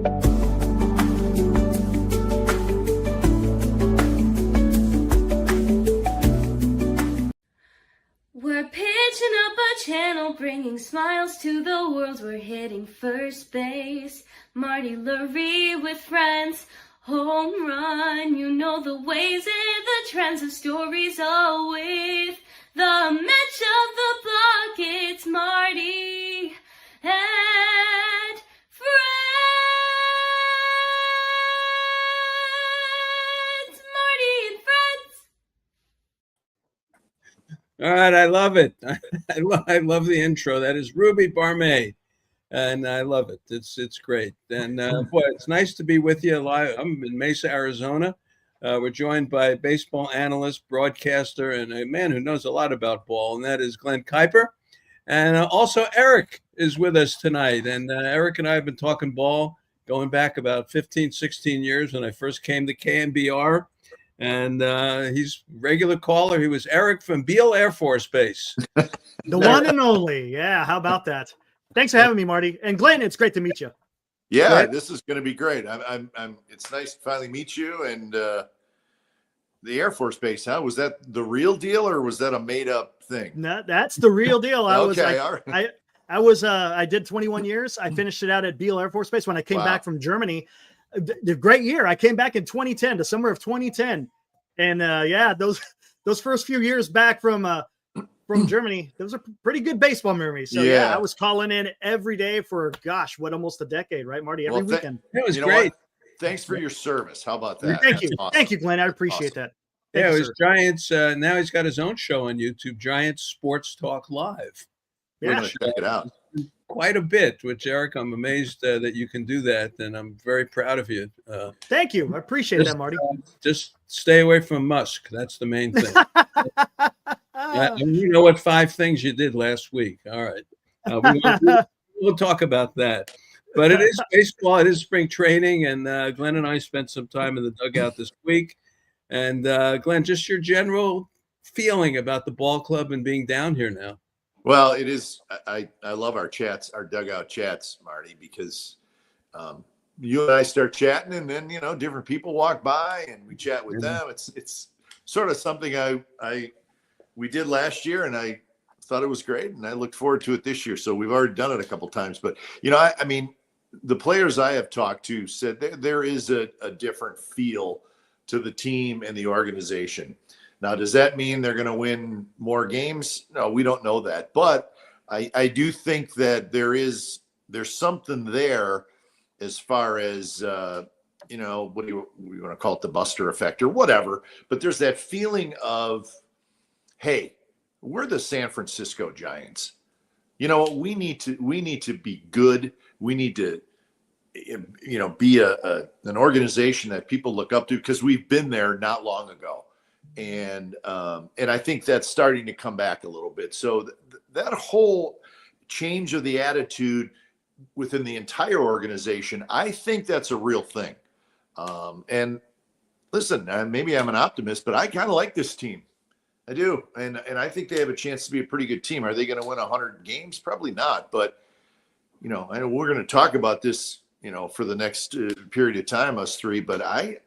We're pitching up a channel, bringing smiles to the world. We're hitting first base. Marty Lurie with friends. Home run, you know the ways and the trends of stories all with the match of the block. It's Marty and friends. Marty and friends. All right, I love it. I love the intro. That is Ruby Barmay, and I love it. It's great. And boy, it's nice to be with you live. I'm in Mesa, Arizona. We're joined by a baseball analyst, broadcaster, and a man who knows a lot about ball, and that is Glenn Kuiper. And also Eric is with us tonight. And Eric and I have been talking ball going back about 15, 16 years when I first came to KMBR. And he's a regular caller. He was Eric from Beale Air Force Base. The one and only. Yeah, how about that? Thanks for having me, Marty. And Glenn, it's great to meet you. Yeah, Right. this is going to be great. I'm it's nice to finally meet you. And the Air Force Base, huh? Was that the real deal or was that a made up thing? No, that's the real deal. All right. I did 21 years. I finished it out at Beale Air Force Base when I came back from Germany. The great year. I came back in 2010, the summer of 2010. And yeah, those first few years back from Germany, those are pretty good baseball memories. So yeah, I was calling in every day for almost a decade, right, Marty? Every weekend. It was great. Thanks for your service. How about that? Thank you. Awesome. Thank you, Glenn. I appreciate that. Thank Yeah, you, it was sir. Giants. Now he's got his own show on YouTube, Giants Sports Talk Live. We're Yeah. going to check it out. Quite a bit, which, Eric, I'm amazed that you can do that, and I'm very proud of you. Thank you. I appreciate that, Marty. Just stay away from Musk. That's the main thing. And you know what 5 things you did last week. All right. We'll talk about that. But it is baseball. It is spring training, and Glenn and I spent some time in the dugout this week. And, Glenn, just your general feeling about the ball club and being down here now. Well, it is. I love our chats, our dugout chats, Marty, because you and I start chatting, and then different people walk by, and we chat with them. It's sort of something we did last year, and I thought it was great, and I looked forward to it this year. So we've already done it a couple times, but I mean, the players I have talked to said there is a different feel to the team and the organization. Now, does that mean they're going to win more games? No, we don't know that. But I do think that there's something there as far as, what do we want to call it, the Buster effect or whatever. But there's that feeling of, hey, we're the San Francisco Giants. We need to be good. We need to, be an organization that people look up to because we've been there not long ago. And I think that's starting to come back a little bit. So that whole change of the attitude within the entire organization, I think that's a real thing. And listen, maybe I'm an optimist, but I kind of like this team. I do. And I think they have a chance to be a pretty good team. Are they going to win 100 games? Probably not. But, I know we're going to talk about this, for the next period of time, us three. But I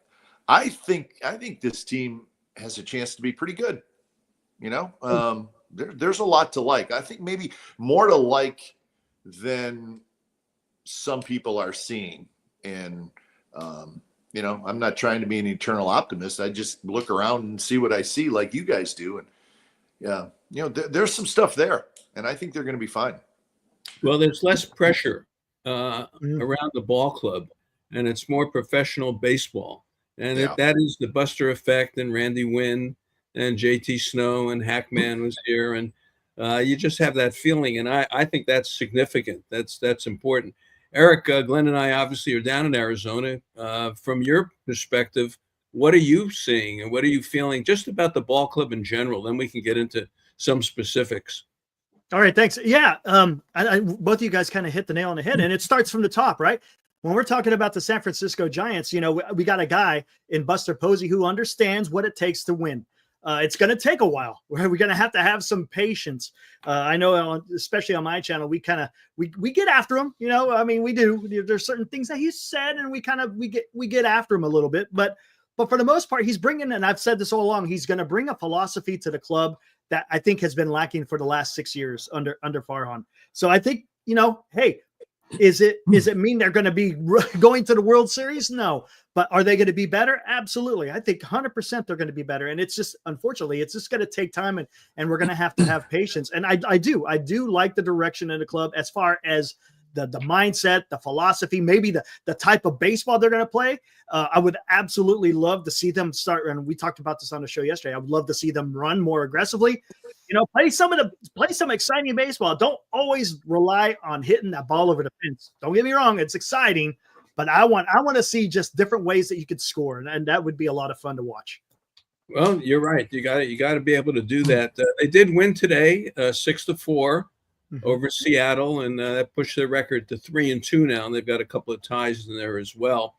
think this team has a chance to be pretty good. There's a lot to like. I think maybe more to like than some people are seeing. And, I'm not trying to be an eternal optimist. I just look around and see what I see like you guys do. And yeah, there's some stuff there, and I think they're going to be fine. Well, there's less pressure around the ball club, and it's more professional baseball. And that is the Buster effect, and Randy Wynn and JT Snow and Hackman was here. And you just have that feeling. And I think that's significant. That's important. Eric, Glenn and I obviously are down in Arizona. From your perspective, what are you seeing and what are you feeling just about the ball club in general? Then we can get into some specifics. All right, thanks. Yeah, both of you guys kind of hit the nail on the head, and it starts from the top, right? When we're talking about the San Francisco Giants, we got a guy in Buster Posey who understands what it takes to win. It's going to take a while. We're going to have some patience. I know, especially on my channel, we get after him. I mean, we do. There's certain things that he said, and we get after him a little bit. But for the most part, he's bringing, and I've said this all along, he's going to bring a philosophy to the club that I think has been lacking for the last 6 years under Farhan. So I think, hey, is it mean they're going to be going to the World Series? No. But are they going to be better? Absolutely. I think 100% they're going to be better. And it's just, unfortunately, it's just going to take time, and we're going to have patience. And I do like the direction of the club as far as the mindset, the philosophy, maybe the type of baseball they're going to play. I would absolutely love to see them start. And we talked about this on the show yesterday. I would love to see them run more aggressively, play some exciting baseball. Don't always rely on hitting that ball over the fence. Don't get me wrong. It's exciting, but I want to see just different ways that you could score. And that would be a lot of fun to watch. Well, you're right. You got to be able to do that. They did win today, 6-4. Over Seattle, and that pushed their record to 3-2 now, and they've got a couple of ties in there as well.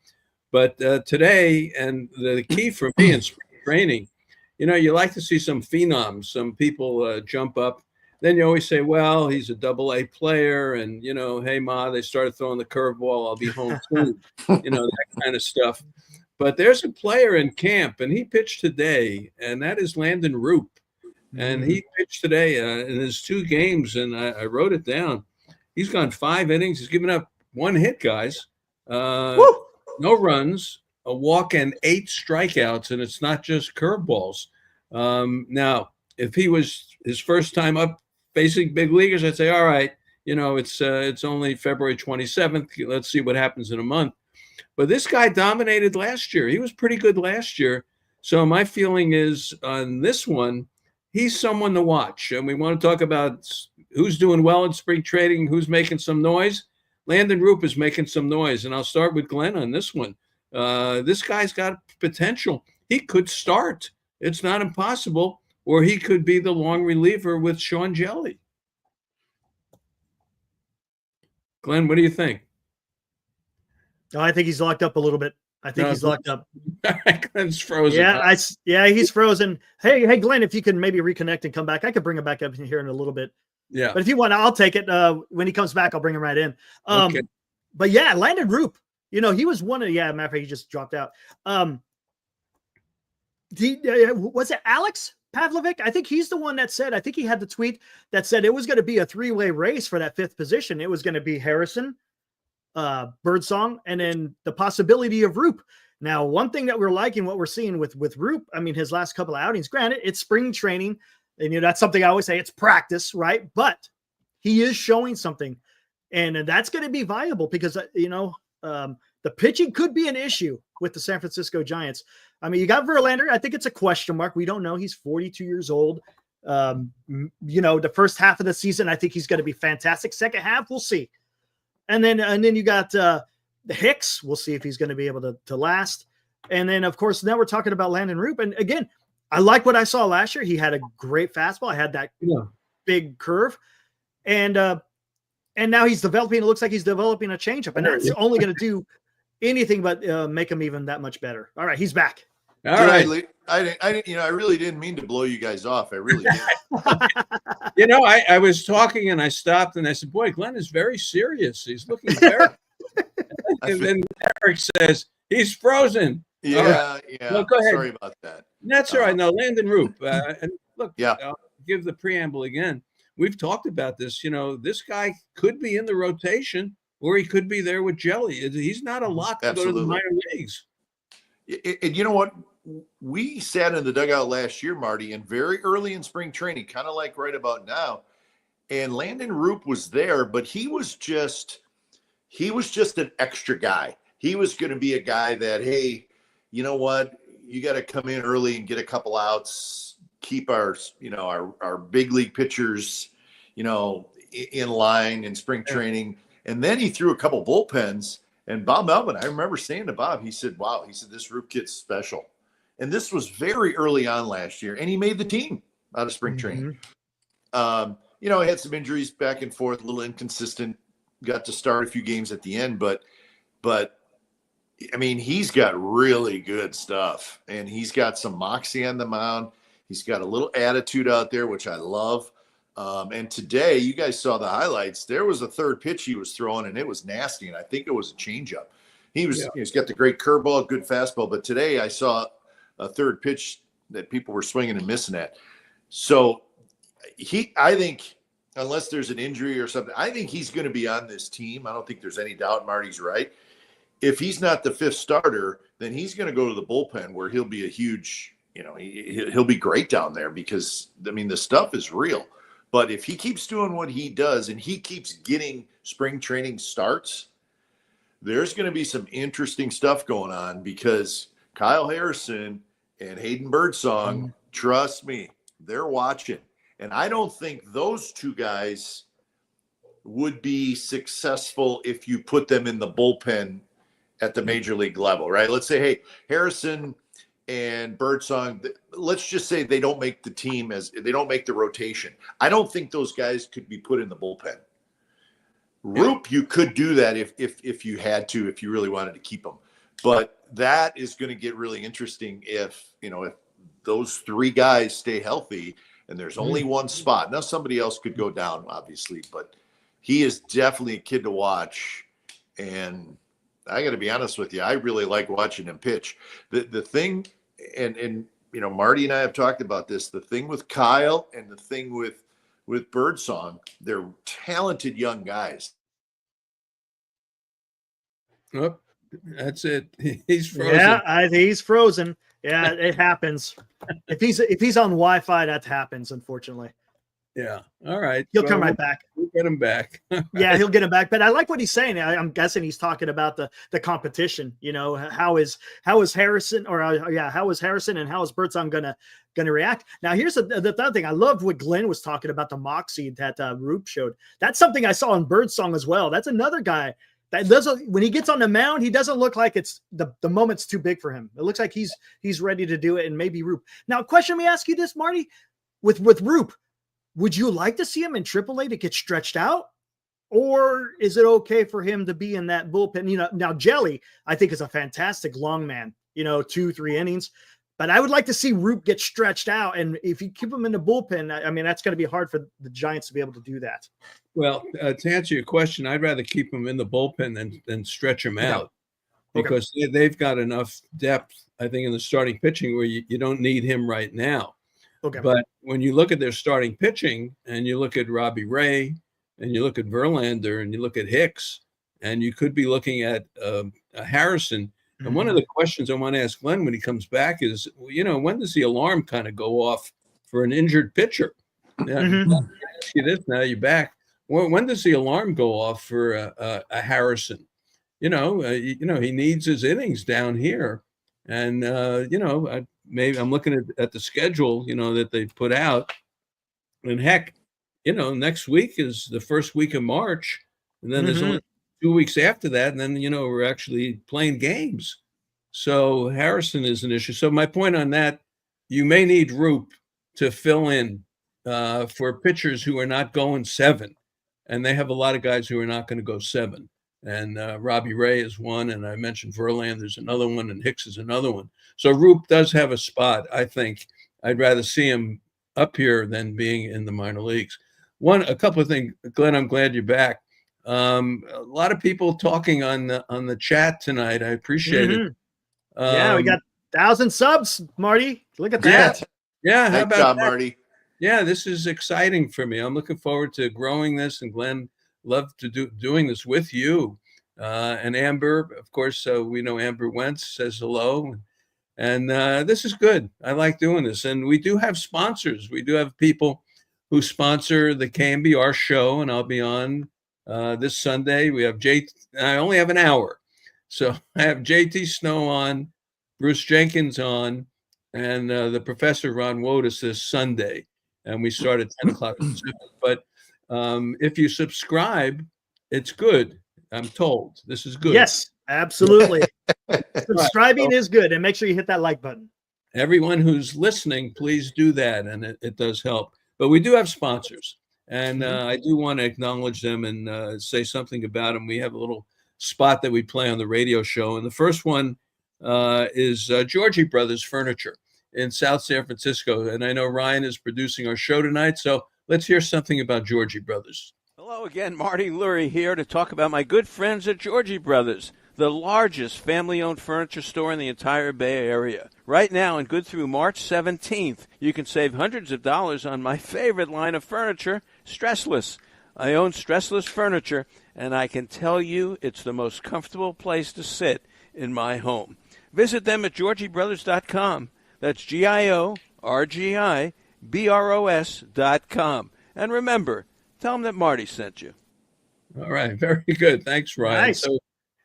But today, and the key for me in spring training, you like to see some phenoms, some people jump up. Then you always say, well, he's a double-A player, and, hey, Ma, they started throwing the curveball, I'll be home soon, that kind of stuff. But there's a player in camp, and he pitched today, and that is Landon Roupp. And he pitched today in his 2 games, and I wrote it down. He's gone 5 innings. He's given up 1 hit, guys. No runs, a walk, and 8 strikeouts, and it's not just curveballs. Now, if he was his first time up facing big leaguers, I'd say, all right, it's only February 27th. Let's see what happens in a month. But this guy dominated last year. He was pretty good last year. So my feeling is on this one, he's someone to watch. And we want to talk about who's doing well in spring training, who's making some noise. Landon Roupp is making some noise. And I'll start with Glenn on this one. This guy's got potential. He could start. It's not impossible. Or he could be the long reliever with Sean Jelly. Glenn, what do you think? Oh, I think he's locked up a little bit. He's locked up. Glenn's frozen. Yeah, he's frozen. Hey, Glenn, if you can maybe reconnect and come back, I could bring him back up in here in a little bit. Yeah. But if you want, I'll take it. When he comes back, I'll bring him right in. Okay. But yeah, Landon Roupp, he was one of, matter of fact, he just dropped out. Was it Alex Pavlovic? I think he's the one that said, I think he had the tweet that said it was going to be a 3-way race for that 5th position. It was going to be Harrison, Birdsong, and then the possibility of Roupp. Now, one thing that we're liking, what we're seeing with Roupp, I mean, his last couple of outings, granted, it's spring training, and that's something I always say, it's practice, right? But he is showing something, and that's going to be viable because, the pitching could be an issue with the San Francisco Giants. I mean, you got Verlander. I think it's a question mark. We don't know. He's 42 years old. The first half of the season, I think he's going to be fantastic. Second half, we'll see. And then you got the Hicks. We'll see if he's going to be able to last. And then, of course, now we're talking about Landon Roupp. And again, I like what I saw last year. He had a great fastball. I had that big curve. And now he's developing. It looks like he's developing a changeup. And that's only going to do anything but make him even that much better. All right, he's back. All right. I really didn't mean to blow you guys off. I really didn't. I was talking and I stopped and I said, boy, Glenn is very serious. He's looking very. And then Eric says, he's frozen. Yeah. Well, go ahead. Sorry about that. That's all right. No, Landon Roupp. And look, Yeah. I'll give the preamble again. We've talked about this. This guy could be in the rotation or he could be there with Jelly. He's not a lock to go to the minor leagues. And you know what? We sat in the dugout last year, Marty, and very early in spring training, kind of like right about now. And Landon Roupp was there, but he was just an extra guy. He was going to be a guy that, hey, you know what? You got to come in early and get a couple outs, keep our big league pitchers, in line in spring training. And then he threw a couple bullpens. And Bob Melvin, I remember saying to Bob, he said, wow, this Roupp kid's special. And this was very early on last year. And he made the team out of spring training. He had some injuries back and forth, a little inconsistent, got to start a few games at the end. But I mean, he's got really good stuff. And he's got some moxie on the mound. He's got a little attitude out there, which I love. And today, you guys saw the highlights. There was a third pitch he was throwing, and it was nasty. And I think it was a changeup. He's got the great curveball, good fastball. But today, I saw a third pitch that people were swinging and missing at. So I think, unless there's an injury or something, I think he's going to be on this team. I don't think there's any doubt. Marty's right. If he's not the fifth starter, then he's going to go to the bullpen where he'll be a huge, he'll be great down there because, I mean, the stuff is real. But if he keeps doing what he does and he keeps getting spring training starts, there's going to be some interesting stuff going on because Kyle Harrison and Hayden Birdsong, trust me, they're watching. And I don't think those two guys would be successful if you put them in the bullpen at the major league level, right? Let's say, hey, Harrison and Birdsong, let's just say they don't make the team they don't make the rotation. I don't think those guys could be put in the bullpen. Roupp, you could do that if you had to, if you really wanted to keep them. But that is going to get really interesting if those three guys stay healthy and there's only one spot. Now somebody else could go down, obviously, but he is definitely a kid to watch. And I got to be honest with you, I really like watching him pitch. The thing, and Marty and I have talked about this, the thing with Kyle and the thing with Birdsong, they're talented young guys. Oh, that's it. He's frozen. Yeah, he's frozen. Yeah, it happens. If he's on Wi-Fi, that happens, unfortunately. Yeah. All right. He'll come right back. We'll get him back. Yeah, he'll get him back. But I like what he's saying. I'm guessing he's talking about the competition. How is Harrison how is Harrison and how is Birdsong gonna react? Now here's the other thing. I loved what Glenn was talking about, the moxie that Roupp showed. That's something I saw in Birdsong as well. That's another guy that doesn't, when he gets on the mound, he doesn't look like it's the moment's too big for him. It looks like he's ready to do it, and maybe Roupp. Now, question, let me ask you this, Marty, with Roupp. Would you like to see him in AAA to get stretched out? Or is it okay for him to be in that bullpen? Now Jelly, I think, is a fantastic long man, 2-3 innings. But I would like to see Roupp get stretched out. And if you keep him in the bullpen, I mean, that's going to be hard for the Giants to be able to do that. Well, to answer your question, I'd rather keep him in the bullpen than stretch him out because they've got enough depth, I think, in the starting pitching where you don't need him right now. Okay. But when you look at their starting pitching and you look at Robbie Ray and you look at Verlander and you look at Hicks and you could be looking at Harrison. And one of the questions I want to ask Glenn when he comes back is, when does the alarm kind of go off for an injured pitcher? Now, ask you this, now you're back. When does the alarm go off for a Harrison? He needs his innings down here. And, maybe I'm looking at the schedule, that they put out. And heck, next week is the first week of March. And then there's only 2 weeks after that. And then, we're actually playing games. So Harrison is an issue. So my point on that, you may need Roupp to fill in for pitchers who are not going 7. And they have a lot of guys who are not going to go 7. And Robbie Ray is one, and I mentioned Verlander's another one, and Hicks is another one. So Roupp does have a spot. I think I'd rather see him up here than being in the minor leagues. A couple of things, Glenn. I'm glad you're back. A lot of people talking on the chat tonight. I appreciate it. Yeah, we got 1,000 subs, Marty. Look at that. Yeah. How about that? Marty? Yeah, this is exciting for me. I'm looking forward to growing this, and Glenn, love to doing this with you. And Amber, of course, we know Amber Wentz says hello. And this is good. I like doing this. And we do have sponsors. We do have people who sponsor the KMBR show, and I'll be on this Sunday. We have I only have an hour. So I have JT Snow on, Bruce Jenkins on, and the Professor Ron Wotus this Sunday. And we start at 10 o'clock. But if you subscribe, it's good. I'm told this is good. Yes, absolutely. Subscribing is good, and make sure you hit that like button. Everyone who's listening, please do that, and it does help. But we do have sponsors, and I do want to acknowledge them and say something about them. We have a little spot that we play on the radio show, and the first one is Georgie Brothers Furniture. in South San Francisco. And I know Ryan is producing our show tonight. So let's hear something about Georgie Brothers. Hello again, Marty Lurie here to talk about my good friends at Georgie Brothers, the largest family-owned furniture store in the entire Bay Area. Right now and good through March 17th, you can save hundreds of dollars on my favorite line of furniture, Stressless. I own Stressless furniture, and I can tell you it's the most comfortable place to sit in my home. Visit them at GeorgieBrothers.com. That's GIORGIBROS.com. And remember, tell them that Marty sent you. All right. Very good. Thanks, Ryan. Nice. So,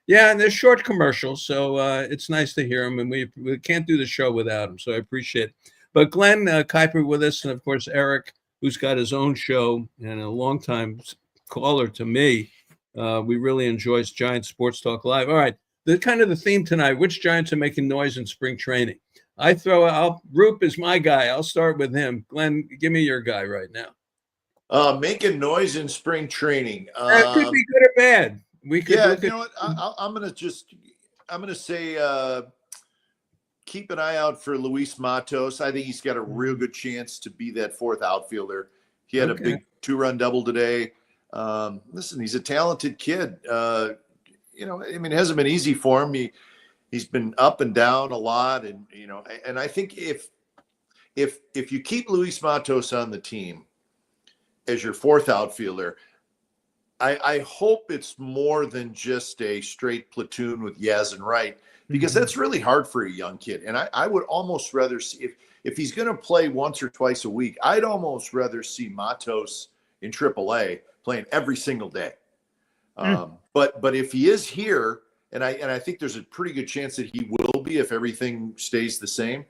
yeah, and they're short commercials, so it's nice to hear them, and we can't do the show without them, so I appreciate it. But Glenn Kuiper with us, and, of course, Eric, who's got his own show and a longtime caller to me. We really enjoy Giants Sports Talk Live. All right, the theme tonight, which Giants are making noise in spring training? Roupp is my guy. I'll start with him. Glenn, give me your guy right now. Making noise in spring training. It could be good or bad. We could. Yeah, you know what? I'm gonna say keep an eye out for Luis Matos. I think he's got a real good chance to be that fourth outfielder. He had a big 2-run double today. Listen, he's a talented kid. It hasn't been easy for him. He's been up and down a lot, and I think if you keep Luis Matos on the team as your fourth outfielder, I hope it's more than just a straight platoon with Yaz and Wright, because that's really hard for a young kid. And I would almost rather see, if he's going to play once or twice a week, I'd almost rather see Matos in AAA playing every single day. But if he is here, and I think there's a pretty good chance that he will be if everything stays the same.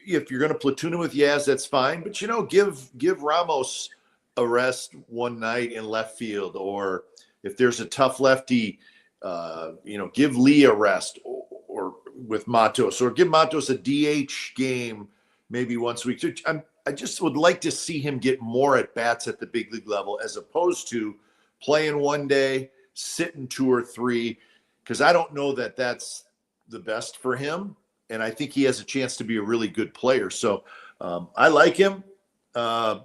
If you're going to platoon him with Yaz, that's fine. But give Ramos a rest one night in left field, or if there's a tough lefty, give Lee a rest, or with Matos, or give Matos a DH game maybe once a week. I just would like to see him get more at bats at the big league level, as opposed to playing one day, sitting 2 or 3, because I don't know that that's the best for him. And I think he has a chance to be a really good player. So I like him. And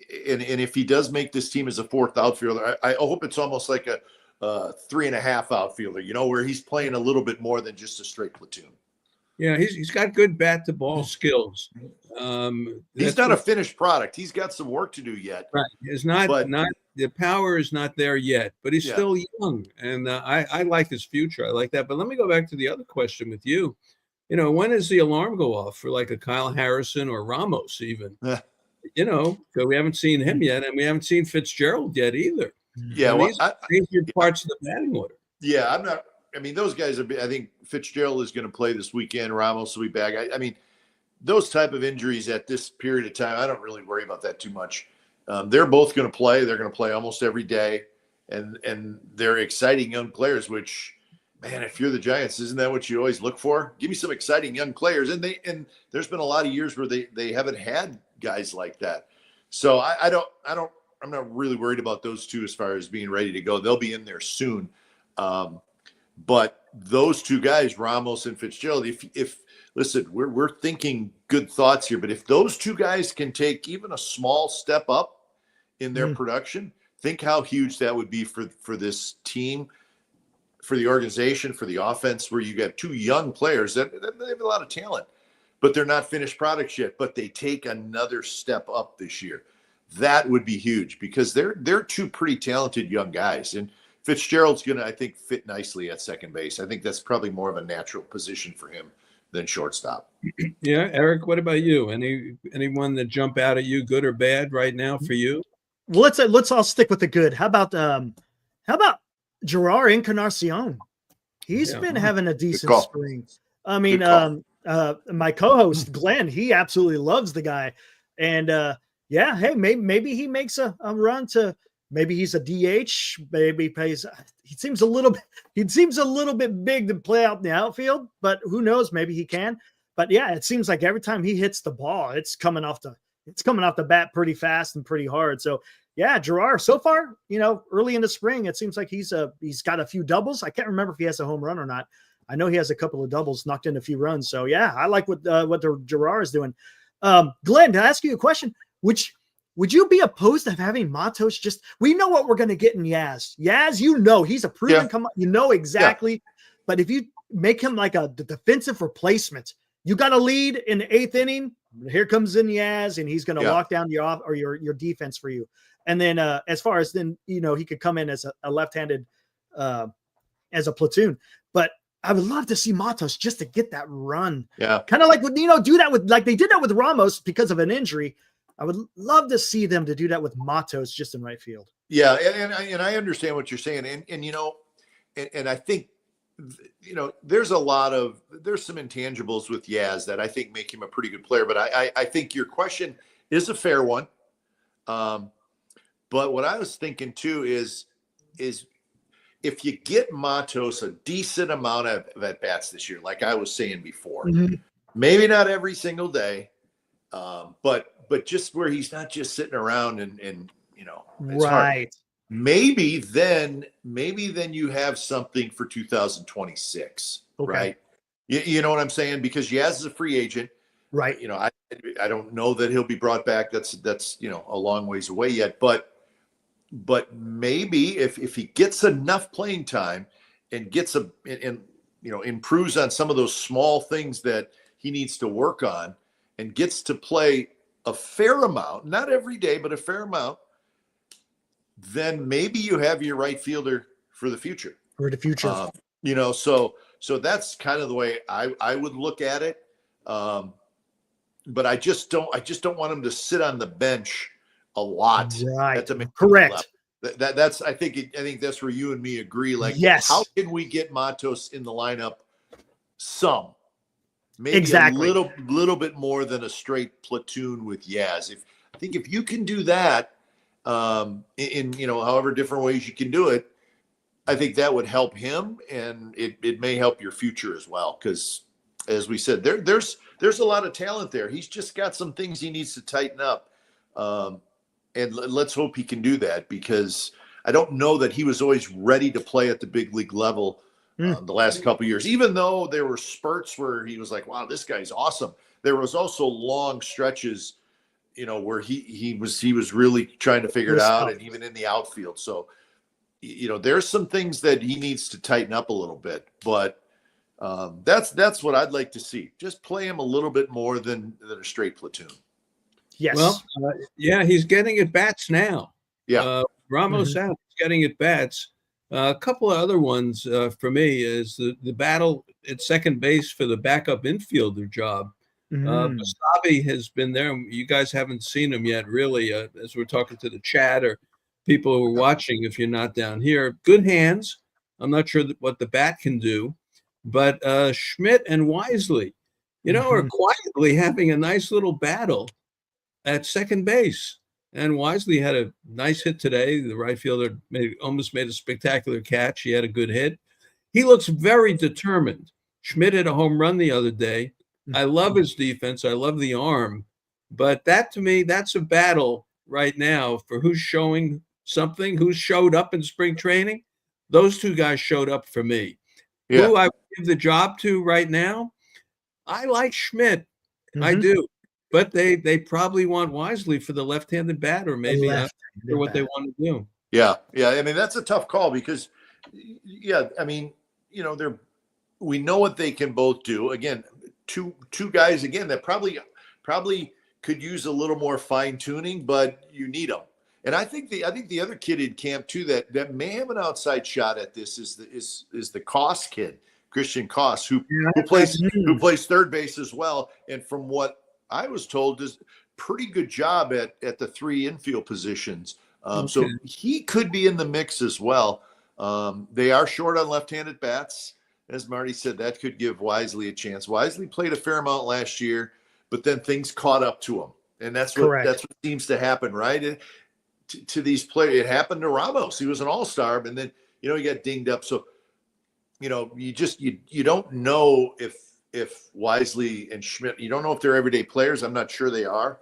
if he does make this team as a fourth outfielder, I hope it's almost like a 3.5 outfielder, where he's playing a little bit more than just a straight platoon. Yeah, he's got good bat to ball skills. He's not a finished product. He's got some work to do yet. Right. It's not the power is not there yet, but he's still young, and I like his future. I like that. But let me go back to the other question with you. When does the alarm go off for like a Kyle Harrison or Ramos even? So we haven't seen him yet, and we haven't seen Fitzgerald yet either. Yeah, these are parts of the batting order. Yeah, I'm not. I mean, those guys are. I think Fitzgerald is going to play this weekend. Ramos will be back. I mean, those type of injuries at this period of time, I don't really worry about that too much. They're both going to play. They're going to play almost every day, and they're exciting young players. Which, man, if you're the Giants, isn't that what you always look for? Give me some exciting young players. And there's been a lot of years where they haven't had guys like that. So I'm not really worried about those two as far as being ready to go. They'll be in there soon. But those two guys, Ramos and Fitzgerald, if listen, we're thinking good thoughts here, but if those two guys can take even a small step up in their production, think how huge that would be for this team, for the organization, for the offense, where you got two young players that they have a lot of talent, but they're not finished products yet, but they take another step up this year. That would be huge, because they're two pretty talented young guys. And Fitzgerald's going to, I think, fit nicely at second base. I think that's probably more of a natural position for him than shortstop. Yeah. Eric, what about you? Anyone that jump out at you, good or bad right now for you? Well, let's all stick with the good. How about Gerard Encarnacion? He's been having a decent spring. I mean, my co-host Glenn, he absolutely loves the guy. And hey, maybe he makes a run to, maybe he's a DH, maybe plays. He seems a little bit big to play out in the outfield, but who knows? Maybe he can. But yeah, it seems like every time he hits the ball, it's coming off the bat pretty fast and pretty hard. So yeah, Gerard, so far, early in the spring, it seems like he's got a few doubles. I can't remember if he has a home run or not, I know he has a couple of doubles, knocked in a few runs. So yeah, I like what the Gerard is doing. Glenn, to ask you a question, would you be opposed to having Matos just, we know what we're going to get in Yaz. Yaz, he's a proven exactly. But if you make him like the defensive replacement, you got a lead in the 8th inning. Here comes in Yaz, and he's going to lock down your defense for you. And then as far as then, he could come in as a left-handed as a platoon. But I would love to see Matos just to get that run. Yeah. Kind of like, do that with, like they did that with Ramos because of an injury. I would love to see them to do that with Matos just in right field. Yeah. And I understand what you're saying. And I think, there's some intangibles with Yaz that I think make him a pretty good player, but I think your question is a fair one. But what I was thinking too is if you get Matos a decent amount of at-bats this year, like I was saying before, maybe not every single day, but just where he's not just sitting around and it's right. hard. Maybe then you have something for 2026, right? You know what I'm saying? Because Yaz is a free agent, right? I don't know that he'll be brought back. That's a long ways away yet, but maybe if he gets enough playing time and improves on some of those small things that he needs to work on and gets to play a fair amount, not every day, but a fair amount, then maybe you have your right fielder for the future. So that's kind of the way I would look at it. But I just don't want him to sit on the bench a lot. Right. Correct. That's I think that's where you and me agree. Like, yes. How can we get Matos in the lineup? Maybe a little bit more than a straight platoon with Yaz. I think if you can do that, in however different ways you can do it, I think that would help him, and it may help your future as well. Because as we said, there's a lot of talent there. He's just got some things he needs to tighten up, and let's hope he can do that, because I don't know that he was always ready to play at the big league level the last couple of years. Even though there were spurts where he was like, "Wow, this guy's awesome," there was also long stretches, where he was really trying to figure it out, and even in the outfield. So, there's some things that he needs to tighten up a little bit, but that's what I'd like to see. Just play him a little bit more than a straight platoon. Yes. Well, he's getting at bats now. Yeah. Ramos out, he's getting at bats. A couple of other ones for me is the battle at second base for the backup infielder job. Wasabi has been there. You guys haven't seen him yet, really, as we're talking to the chat or people who are watching. If you're not down here, good hands. I'm not sure what the bat can do, but Schmidt and Wisely, are quietly having a nice little battle at second base. And Wisely had a nice hit today. The right fielder almost made a spectacular catch. He had a good hit. He looks very determined. Schmidt hit a home run the other day. I love his defense. I love the arm. But that, to me, that's a battle right now for who's showing something, who showed up in spring training. Those two guys showed up for me. Yeah. Who I would give the job to right now, I like Schmidt. I do. But they probably want Wisely for the left-handed bat, or maybe not sure what they want to do. Yeah. I mean, that's a tough call because, we know what they can both do. Again, two guys again that probably could use a little more fine tuning, but you need them. And I think the other kid in camp too that may have an outside shot at this is the Koss kid, Christian Koss, who plays third base as well. And from what I was told, does pretty good job at the 3 infield positions. So he could be in the mix as well. They are short on left-handed bats. As Marty said, that could give Wisely a chance. Wisely played a fair amount last year, but then things caught up to him. And that's what seems to happen, right? To these players. It happened to Ramos. He was an all-star, and then, he got dinged up. So, you don't know if Wisely and Schmidt, you don't know if they're everyday players. I'm not sure they are.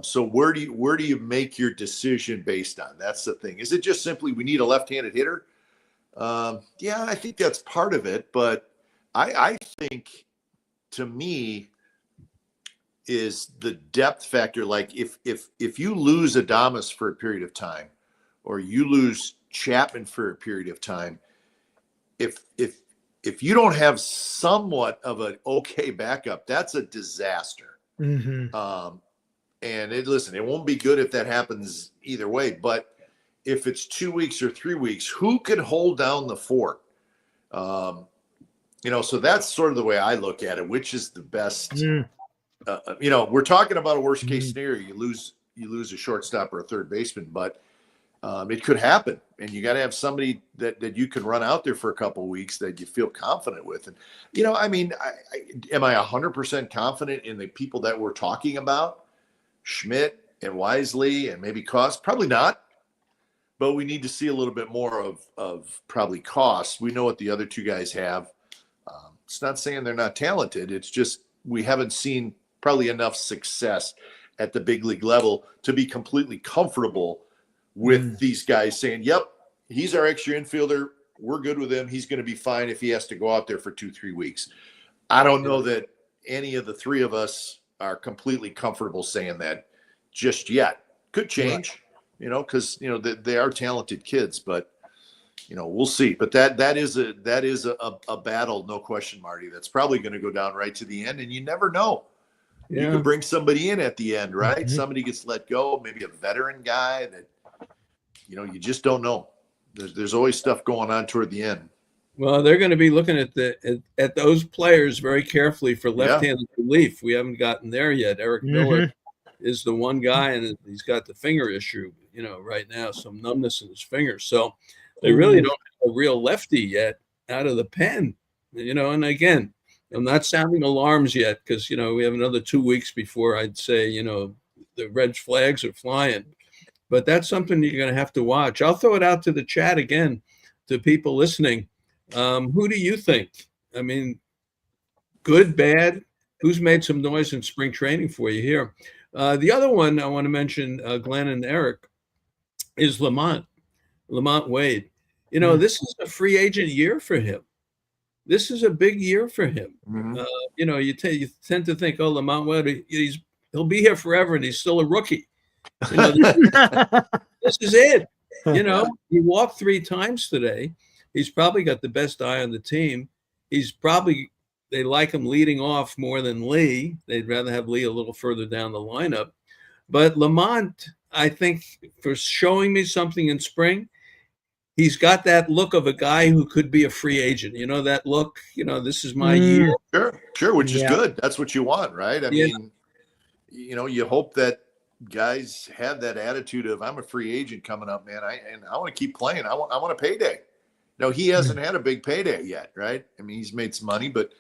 So where do you make your decision based on? That's the thing. Is it just simply we need a left-handed hitter? Yeah, I think that's part of it, but I think, to me, is the depth factor. Like if you lose Adames for a period of time, or you lose Chapman for a period of time, if you don't have somewhat of an okay backup, that's a disaster. Mm-hmm. And it won't be good if that happens either way. But if it's 2 weeks or 3 weeks, who can hold down the fort? So that's sort of the way I look at it. Which is the best? We're talking about a worst case scenario. You lose a shortstop or a third baseman, but it could happen, and you got to have somebody that you can run out there for a couple of weeks that you feel confident with. And am I 100% confident in the people that we're talking about? Schmidt and Wisely and maybe Cost? Probably not. But we need to see a little bit more of probably Cost. We know what the other two guys have. It's not saying they're not talented. It's just we haven't seen probably enough success at the big league level to be completely comfortable with these guys saying, yep, he's our extra infielder. We're good with him. He's going to be fine if he has to go out there for 2-3 weeks. I don't know that any of the three of us are completely comfortable saying that just yet. Could change, because they are talented kids, but we'll see. But that is a battle, no question, Marty. That's probably going to go down right to the end, and you never know. Yeah. You can bring somebody in at the end, right? Mm-hmm. Somebody gets let go, maybe a veteran guy that you just don't know. There's always stuff going on toward the end. Well, they're going to be looking at those players very carefully for left-handed relief. We haven't gotten there yet. Eric Miller is the one guy, and he's got the finger issue, right now, some numbness in his fingers. So they really don't have a real lefty yet out of the pen, And again, I'm not sounding alarms yet because, we have another 2 weeks before I'd say, the red flags are flying. But that's something you're going to have to watch. I'll throw it out to the chat again to people listening. Who do you think? I mean, good, bad? Who's made some noise in spring training for you here? The other one I want to mention, Glenn and Eric, is Lamont Wade. This is a free agent year for him. This is a big year for him. Mm-hmm. You tend to think, Lamont Wade, he'll be here forever, and he's still a rookie. This is it. He walked 3 times today. He's probably got the best eye on the team. They like him leading off more than Lee. They'd rather have Lee a little further down the lineup. But Lamont, I think, for showing me something in spring, he's got that look of a guy who could be a free agent. That look, this is my year. Sure, which is good. That's what you want, right? I mean, you hope that guys have that attitude of, I'm a free agent coming up, man. I want to keep playing. I want a payday. No, he hasn't had a big payday yet, right? I mean, he's made some money, but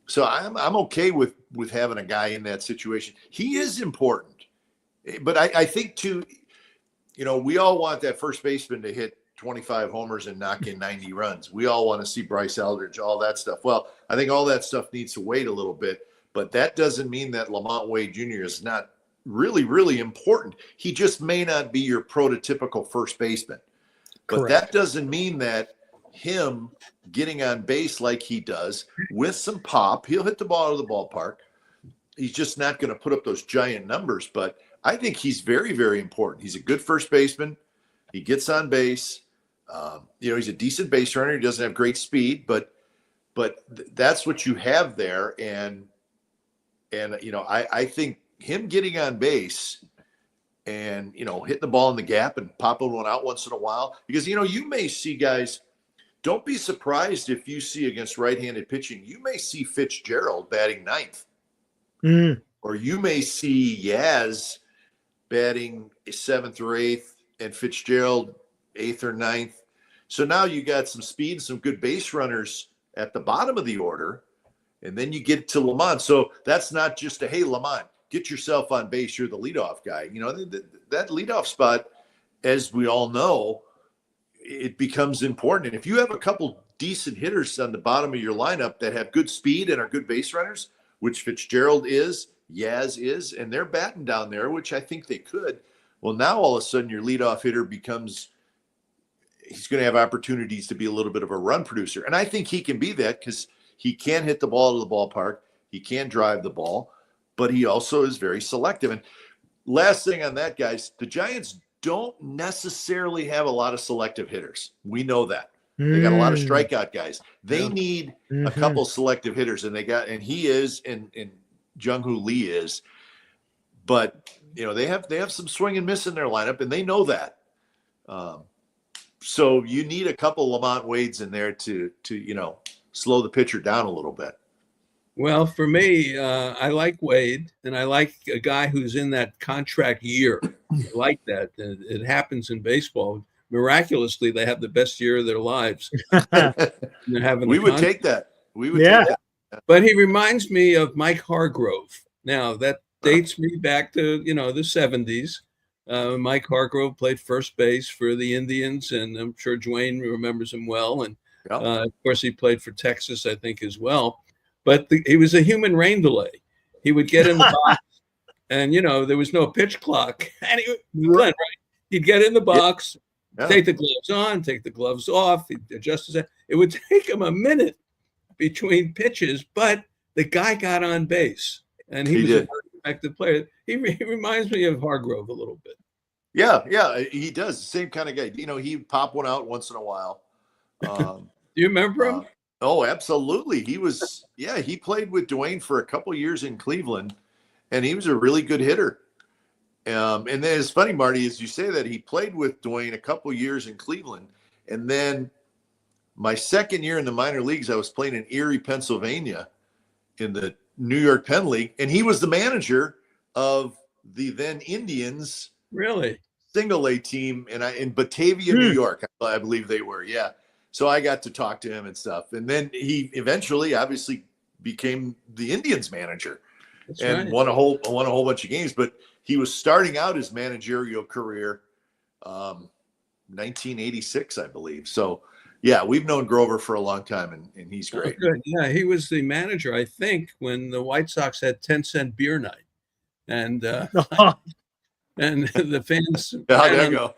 so I'm okay with having a guy in that situation. He is important, but I think too, we all want that first baseman to hit 25 homers and knock in 90 runs. We all want to see Bryce Eldridge, all that stuff. Well, I think all that stuff needs to wait a little bit, but that doesn't mean that Lamont Wade Jr. is not really, really important. He just may not be your prototypical first baseman. But Correct. That doesn't mean that him getting on base like he does with some pop, he'll hit the ball out of the ballpark. He's just not going to put up those giant numbers. But I think he's very, very important. He's a good first baseman. He gets on base. He's a decent base runner. He doesn't have great speed, but that's what you have there. And I think him getting on base and, hitting the ball in the gap and popping one out once in a while, because, you may see guys, don't be surprised if you see against right-handed pitching, you may see Fitzgerald batting 9th, or you may see Yaz batting 7th or 8th and Fitzgerald 8th or 9th. So now you got some speed, some good base runners at the bottom of the order, and then you get to Lamont. So that's not just hey, Lamont, get yourself on base. You're the leadoff guy. That leadoff spot, as we all know, it becomes important. And if you have a couple decent hitters on the bottom of your lineup that have good speed and are good base runners, which Fitzgerald is, Yaz is, and they're batting down there, which I think they could. Well, now all of a sudden your leadoff hitter he's going to have opportunities to be a little bit of a run producer. And I think he can be that because He can hit the ball to the ballpark. He can drive the ball, but he also is very selective. And last thing on that, guys, the Giants don't necessarily have a lot of selective hitters. We know that. They got a lot of strikeout guys. They need a couple selective hitters, and he is, and Jung-Hoo Lee is. But they have some swing and miss in their lineup, and they know that. So you need a couple Lamont Wades in there to slow the pitcher down a little bit. Well, for me, I like Wade, and I like a guy who's in that contract year. I like that. It happens in baseball. Miraculously, they have the best year of their lives. We would take that. We would take that. But he reminds me of Mike Hargrove. Now, that dates me back to, the 70s. Mike Hargrove played first base for the Indians, and I'm sure Duane remembers him well. And, of course, he played for Texas, I think, as well. But he was a human rain delay. He would get in the box, and, there was no pitch clock. And he'd get in the box, take the gloves on, take the gloves off. He'd adjust his head. It would take him a minute between pitches, but the guy got on base. And he was a very effective player. He reminds me of Hargrove a little bit. Yeah, he does. The same kind of guy. He'd pop one out once in a while. Do you remember him? Oh, absolutely. He played with Duane for a couple years in Cleveland, and he was a really good hitter. And then it's funny, Marty, as you say that, he played with Duane a couple years in Cleveland. And then my second year in the minor leagues, I was playing in Erie, Pennsylvania in the New York Penn League, and he was the manager of the then Indians single A team in Batavia, New York, I believe they were. Yeah. So I got to talk to him and stuff. And then he eventually obviously became the Indians manager won a whole bunch of games, but he was starting out his managerial career 1986, I believe. So yeah, we've known Grover for a long time, and he's great. Oh, good. Yeah, he was the manager, I think, when the White Sox had 10-cent beer night. And and the fans there you go.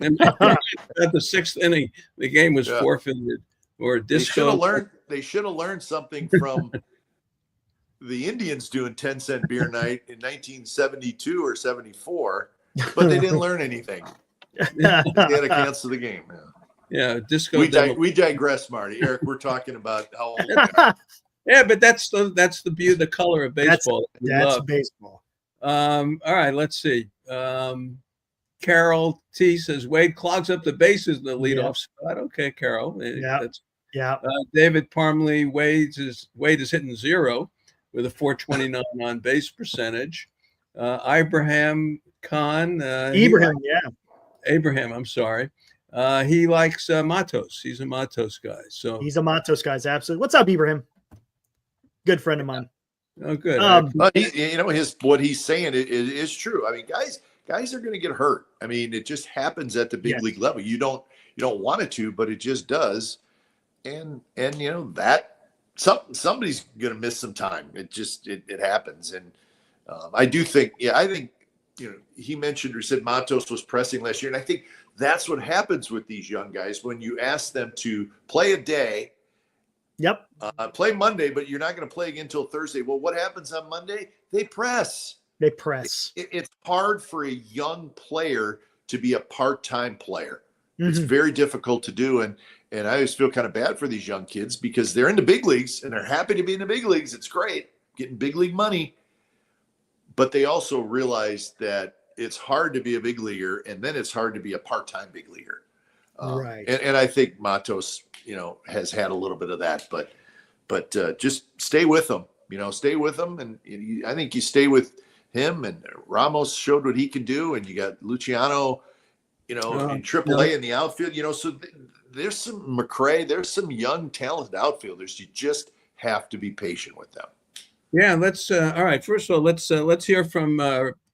And at the sixth inning, the game was forfeited or disco. They should have learned something from the Indians doing 10-cent beer night in 1972 or 74, but they didn't learn anything. They had to cancel the game. Yeah, disco. We digress, Marty. Eric, we're talking about how old we are. Yeah, but that's the beauty, the color of baseball. That's baseball. All right, let's see. Carol T says Wade clogs up the bases in the leadoff spot. Okay, Carol. David Parmley, Wade is hitting 0 with a 429 on base percentage. Abraham Khan. Abraham, I'm sorry. He likes Matos. He's a Matos guy. So he's a Matos guy. Absolutely. What's up, Ibrahim? Good friend of mine. Oh, good. What he's saying is true. I mean, guys are going to get hurt. I mean, it just happens at the big league level. You don't want it to, but it just does. And that somebody's going to miss some time. It happens. And I do think, I think, he mentioned or said Matos was pressing last year. And I think that's what happens with these young guys when you ask them to play a day. Yep. Play Monday, but you're not going to play again until Thursday. Well, what happens on Monday? They press. It's hard for a young player to be a part-time player. Mm-hmm. It's very difficult to do. And I always feel kind of bad for these young kids because they're in the big leagues and they're happy to be in the big leagues. It's great getting big league money. But they also realize that it's hard to be a big leaguer, and then it's hard to be a part-time big leaguer. Right. And I think Matos, has had a little bit of that, but just stay with them, stay with them. And I think you stay with him, and Ramos showed what he can do. And you got Luciano, in AAA in the outfield, so there's some McRae, there's some young talented outfielders. You just have to be patient with them. Yeah, let's. All right. First of all, let's hear from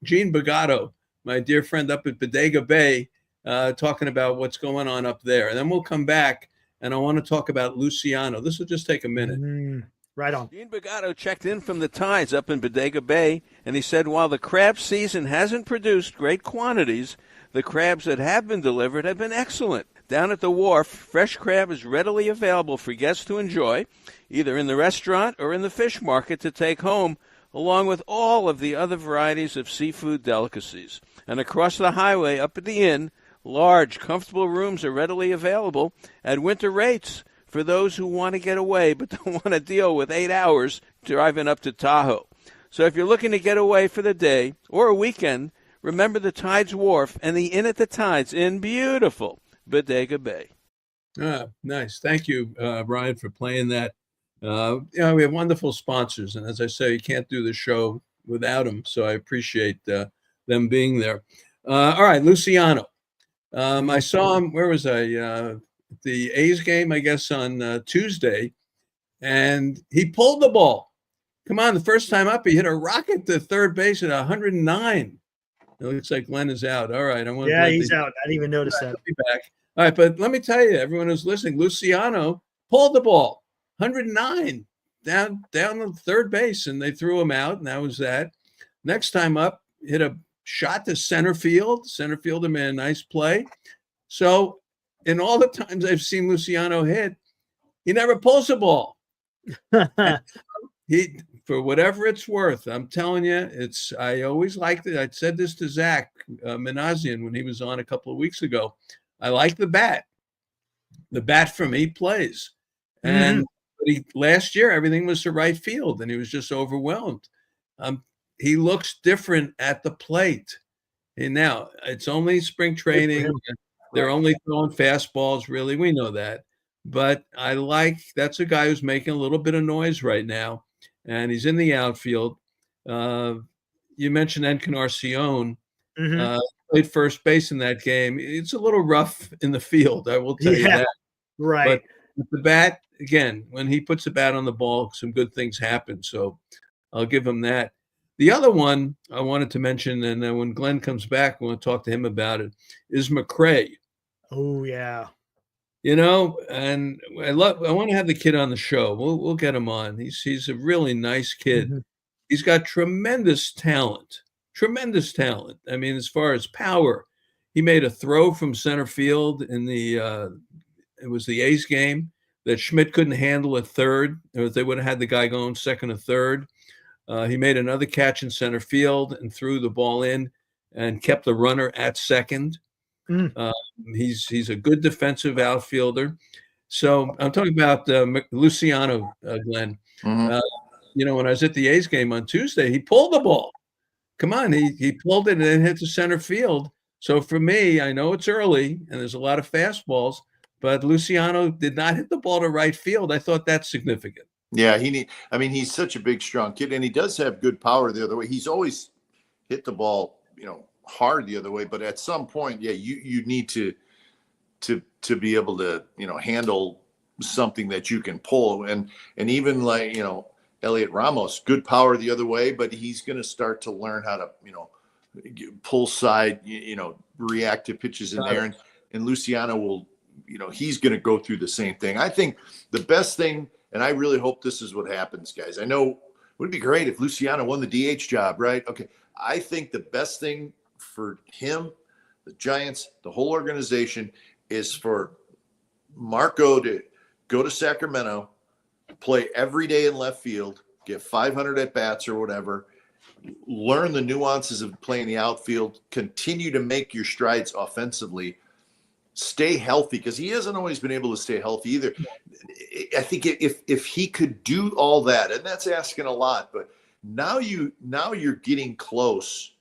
Gene Bagato, my dear friend up at Bodega Bay, talking about what's going on up there, and then we'll come back, and I want to talk about Luciano. This will just take a minute. Right on. Gene Bagato checked in from the Tides up in Bodega Bay, and he said while the crab season hasn't produced great quantities, the crabs that have been delivered have been excellent. Down at the wharf, fresh crab is readily available for guests to enjoy, either in the restaurant or in the fish market to take home, along with all of the other varieties of seafood delicacies. And across the highway up at the inn, large, comfortable rooms are readily available at winter rates for those who want to get away but don't want to deal with 8 hours driving up to Tahoe. So if you're looking to get away for the day or a weekend, remember the Tides Wharf and the Inn at the Tides in beautiful Bodega Bay. Nice. Thank you, Brian, for playing that. We have wonderful sponsors, and as I say, you can't do the show without them, so I appreciate them being there. All right, Luciano. I saw him, where was I? The A's game, I guess, on Tuesday, and he pulled the ball. Come on, the first time up, he hit a rocket to third base at 109. It looks like Glenn is out. All right. He's out. I didn't even notice that. He'll be back. All right, but let me tell you, everyone who's listening, Luciano pulled the ball, 109, down the third base, and they threw him out, and that was that. Next time up, hit a shot to center field. Center fielder made a nice play. So in all the times I've seen Luciano hit, he never pulls the ball. He, for whatever it's worth, I'm telling you, I always liked it. I said this to Zach Minazian when he was on a couple of weeks ago. I like the bat. The bat for me plays. And last year, everything was to right field, and he was just overwhelmed. He looks different at the plate. And now, it's only spring training. They're only throwing fastballs, really. We know that. But that's a guy who's making a little bit of noise right now, and he's in the outfield. You mentioned Encarnacion. Played first base in that game. It's a little rough in the field, I will tell you that. Right. But with the bat, again, when he puts the bat on the ball, some good things happen. So I'll give him that. The other one I wanted to mention, and then when Glenn comes back, I want to talk to him about it, is McRae. Oh, yeah. And I want to have the kid on the show. We'll get him on. He's a really nice kid. He's got tremendous talent. Tremendous talent. I mean, as far as power, he made a throw from center field in it was the A's game that Schmidt couldn't handle at third, or they would have had the guy going second or third. He made another catch in center field and threw the ball in and kept the runner at second. He's a good defensive outfielder. So I'm talking about Luciano, Glenn. When I was at the A's game on Tuesday, he pulled the ball. Come on, he pulled it and then hit the center field. So for me, I know it's early and there's a lot of fastballs, but Luciano did not hit the ball to right field. I thought that's significant. Yeah, he's such a big, strong kid, and he does have good power the other way. He's always hit the ball, hard the other way, but at some point, you need to be able to, handle something that you can pull, and even like, Elliot Ramos, good power the other way, but he's going to start to learn how to, pull side, react to pitches in there. And Luciano will, he's going to go through the same thing. I think the best thing, and I really hope this is what happens, guys. I know it would be great if Luciano won the DH job, right? Okay. I think the best thing for him, the Giants, the whole organization, is for Marco to go to Sacramento, play every day in left field, get 500 at bats or whatever, learn the nuances of playing the outfield, continue to make your strides offensively, stay healthy, because he hasn't always been able to stay healthy either. I think if he could do all that, and that's asking a lot, but now you're getting close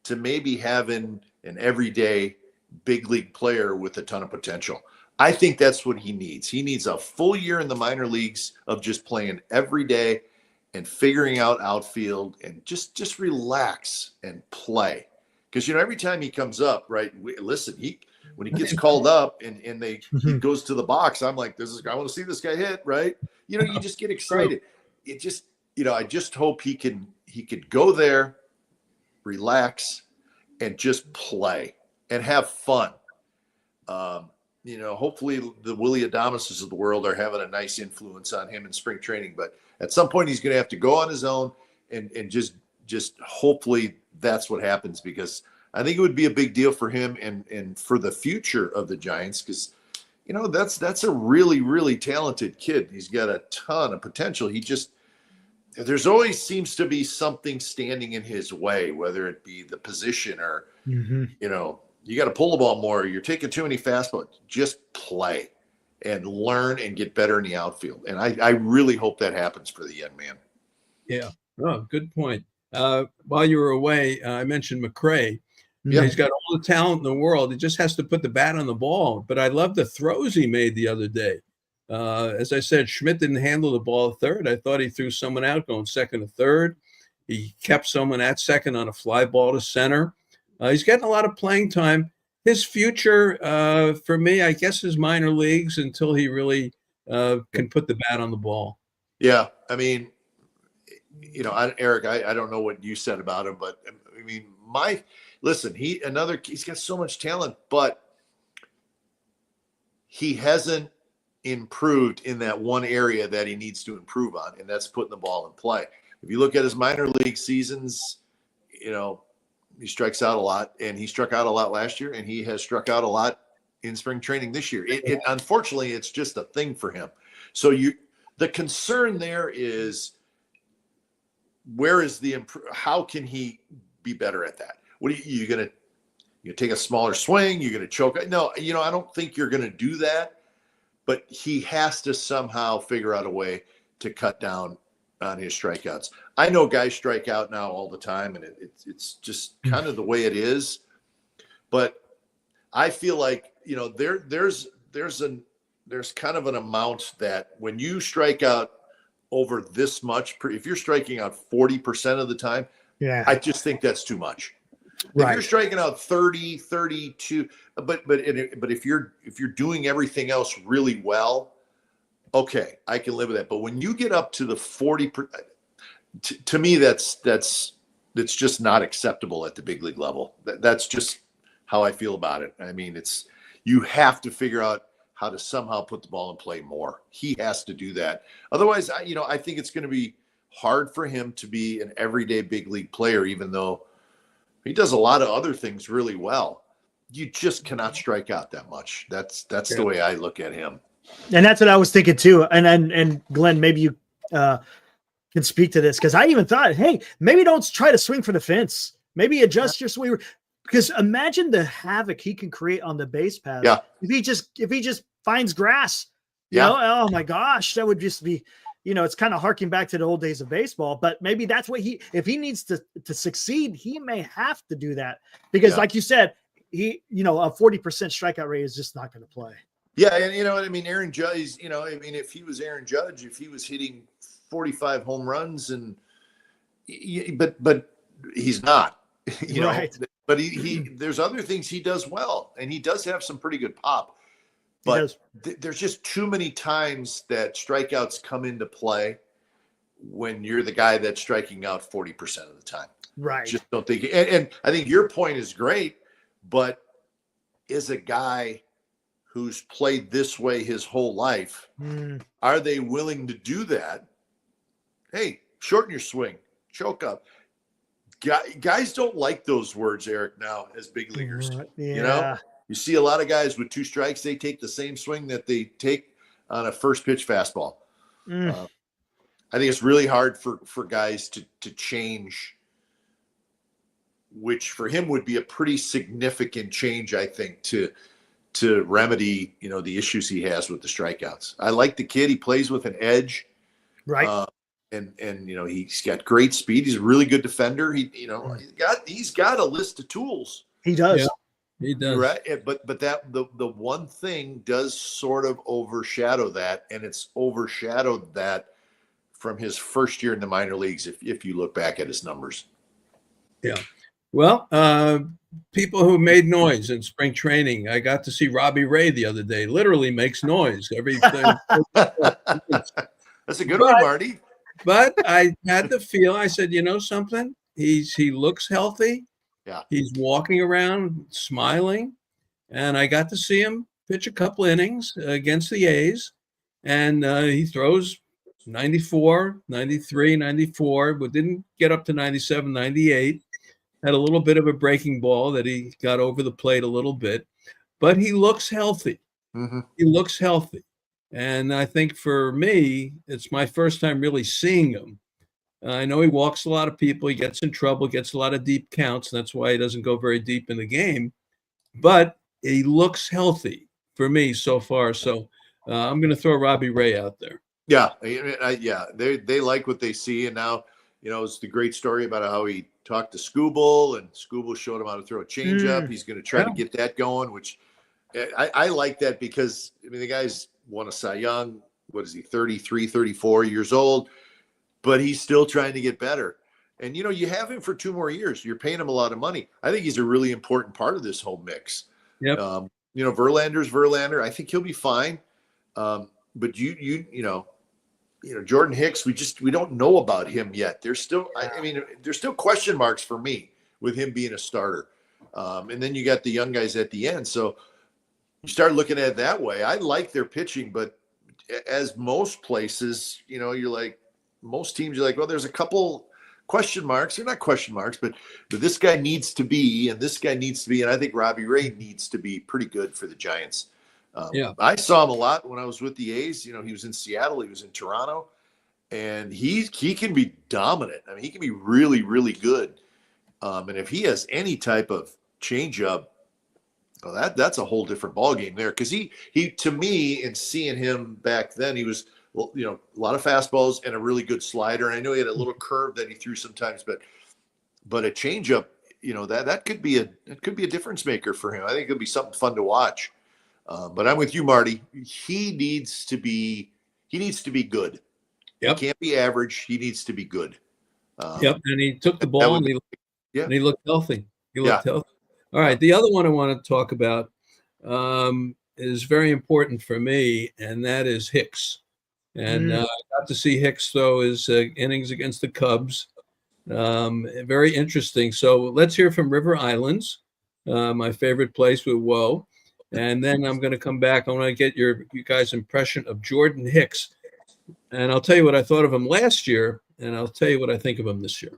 to maybe having an everyday big league player with a ton of potential. I think that's what he needs. He needs a full year in the minor leagues of just playing every day and figuring out outfield and just relax and play. Because, every time he comes up, right, when he gets called up and he goes to the box, I'm like, I want to see this guy hit, right? You just get excited. It just, I just hope he could go there, relax, and just play and have fun. Hopefully the Willie Adamases of the world are having a nice influence on him in spring training. But at some point, he's going to have to go on his own and just hopefully that's what happens, because I think it would be a big deal for him and for the future of the Giants, because that's a really, really talented kid. He's got a ton of potential. There's always seems to be something standing in his way, whether it be the position or, you got to pull the ball more. You're taking too many fastballs. Just play and learn and get better in the outfield. And I really hope that happens for the young man. Yeah. Oh, good point. While you were away, I mentioned McRae. Yeah. He's got all the talent in the world. He just has to put the bat on the ball. But I love the throws he made the other day. As I said, Schmidt didn't handle the ball at third. I thought he threw someone out going second to third. He kept someone at second on a fly ball to center. He's getting a lot of playing time. His future, for me, I guess, is minor leagues until he really can put the bat on the ball. Yeah. I mean, Eric, I don't know what you said about him, but I mean, listen, he's got so much talent, but he hasn't improved in that one area that he needs to improve on, and that's putting the ball in play. If you look at his minor league seasons, he strikes out a lot, and he struck out a lot last year, and he has struck out a lot in spring training this year. Unfortunately, it's just a thing for him. So the concern there is, how can he be better at that? What are you going to take a smaller swing? You're going to choke? No, I don't think you're going to do that, but he has to somehow figure out a way to cut down on his strikeouts. I know guys strike out now all the time, and it's just kind of the way it is. But I feel like, there's kind of an amount that when you strike out over this much, if you're striking out 40% of the time, I just think that's too much. Right. If you're striking out 30, 32, but if you're doing everything else really well, okay, I can live with that. But when you get up to the 40%, to me, that's just not acceptable at the big league level. That's just how I feel about it. I mean, you have to figure out how to somehow put the ball in play more. He has to do that. Otherwise, I think it's going to be hard for him to be an everyday big league player, even though he does a lot of other things really well. You just cannot strike out that much. That's the way I look at him. And that's what I was thinking too. And Glenn, maybe you can speak to this, because I even thought, hey, maybe don't try to swing for the fence. Maybe adjust your swing, because imagine the havoc he can create on the base paths. Yeah. If he just finds grass, oh my gosh, that would just be, it's kind of harking back to the old days of baseball. But maybe that's what if he needs to succeed, he may have to do that, because like you said, a 40% strikeout rate is just not going to play. Yeah, and what I mean, Aaron Judge, if he was Aaron Judge, if he was hitting 45 home runs, but he's not, right. But there's other things he does well, and he does have some pretty good pop. But there's just too many times that strikeouts come into play when you're the guy that's striking out 40% of the time. Right. Just don't think. And I think your point is great, but as a guy who's played this way his whole life, are they willing to do that? Hey, shorten your swing, choke up. Guys don't like those words, Eric, now as big leaguers. Yeah. You see a lot of guys with 2 strikes, they take the same swing that they take on a first pitch fastball. I think it's really hard for guys to change, which for him would be a pretty significant change, I think, to remedy, the issues he has with the strikeouts. I like the kid. He plays with an edge. Right. And he's got great speed. He's a really good defender. He's got a list of tools. He does. Yeah, he does. Right. But that the one thing does sort of overshadow that, and it's overshadowed that from his first year in the minor leagues, if you look back at his numbers. Yeah. Well, people who made noise in spring training. I got to see Robbie Ray the other day. Literally makes noise. Everything. That's a good one, Marty. But I had the feel. I said, something. He looks healthy. Yeah. He's walking around smiling, and I got to see him pitch a couple innings against the A's, and he throws 94, 93, 94, but didn't get up to 97, 98. Had a little bit of a breaking ball that he got over the plate a little bit, but he looks healthy. Mhm. He looks healthy. And I think for me, it's my first time really seeing him. I know he walks a lot of people. He gets in trouble, gets a lot of deep counts. And that's why he doesn't go very deep in the game. But he looks healthy for me so far. So I'm going to throw Robbie Ray out there. Yeah, yeah, they like what they see, and now it's the great story about how he talked to Scooble, and Scooble showed him how to throw a changeup. He's going to try to get that going, which I like that because the guy's won a Cy Young. What is he? 33, 34 years old, but he's still trying to get better. And you have him for 2 more years. You're paying him a lot of money. I think he's a really important part of this whole mix. Yep. Verlander's Verlander. I think he'll be fine. But Jordan Hicks, we don't know about him yet. There's still, there's still question marks for me with him being a starter. And then you got the young guys at the end. So you start looking at it that way. I like their pitching, but as most places, most teams, you're like, well, there's a couple question marks. They're not question marks, but this guy needs to be, and this guy needs to be, and I think Robbie Ray needs to be pretty good for the Giants. I saw him a lot when I was with the A's. He was in Seattle, he was in Toronto, and he can be dominant. He can be really, really good. And if he has any type of changeup, well, that's a whole different ballgame there. Because he to me, in seeing him back then, he was a lot of fastballs and a really good slider. And I know he had a little curve that he threw sometimes, but a changeup, that could be a difference maker for him. I think it'll be something fun to watch. But I'm with you, Marty. He needs to be good. Yep. He can't be average. He needs to be good. And he took the ball and he looked healthy. He looked healthy. All right. The other one I want to talk about is very important for me, and that is Hicks. And I got to see Hicks throw his innings against the Cubs. Very interesting. So let's hear from River Islands, my favorite place with Woe. And then I'm going to come back. I want to get you guys' impression of Jordan Hicks. And I'll tell you what I thought of him last year, and I'll tell you what I think of him this year.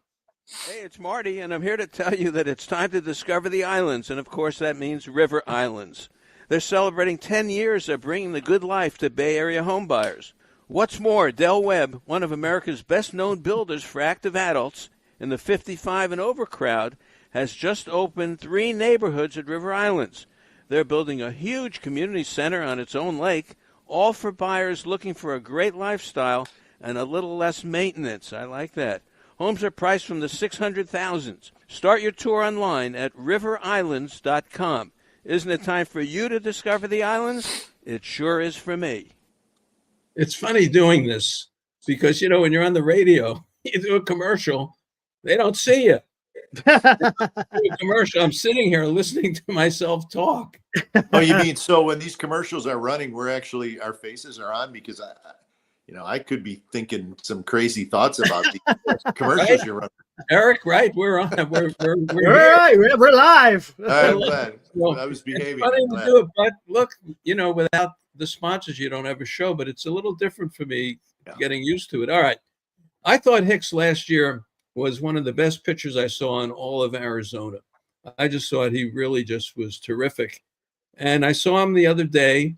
Hey, it's Marty, and I'm here to tell you that it's time to discover the islands, and of course that means River Islands. They're celebrating 10 years of bringing the good life to Bay Area homebuyers. What's more, Del Webb, one of America's best-known builders for active adults in the 55 and over crowd, has just opened 3 neighborhoods at River Islands. They're building a huge community center on its own lake, all for buyers looking for a great lifestyle and a little less maintenance. I like that. Homes are priced from the 600,000s. Start your tour online at riverislands.com. Isn't it time for you to discover the islands? It sure is for me. It's funny doing this because, when you're on the radio, you do a commercial, they don't see you. Commercial. I'm sitting here listening to myself talk. Oh, you mean so when these commercials are running, our faces are on because I could be thinking some crazy thoughts about the commercials right? you're running. Eric, right? We're on. We're right. We're live. I'm glad. I was behaving. Funny to do it, but look, without the sponsors, you don't have a show. But it's a little different for me getting used to it. All right, I thought Hicks last year was one of the best pitchers I saw in all of Arizona. I just thought he really just was terrific. And I saw him the other day,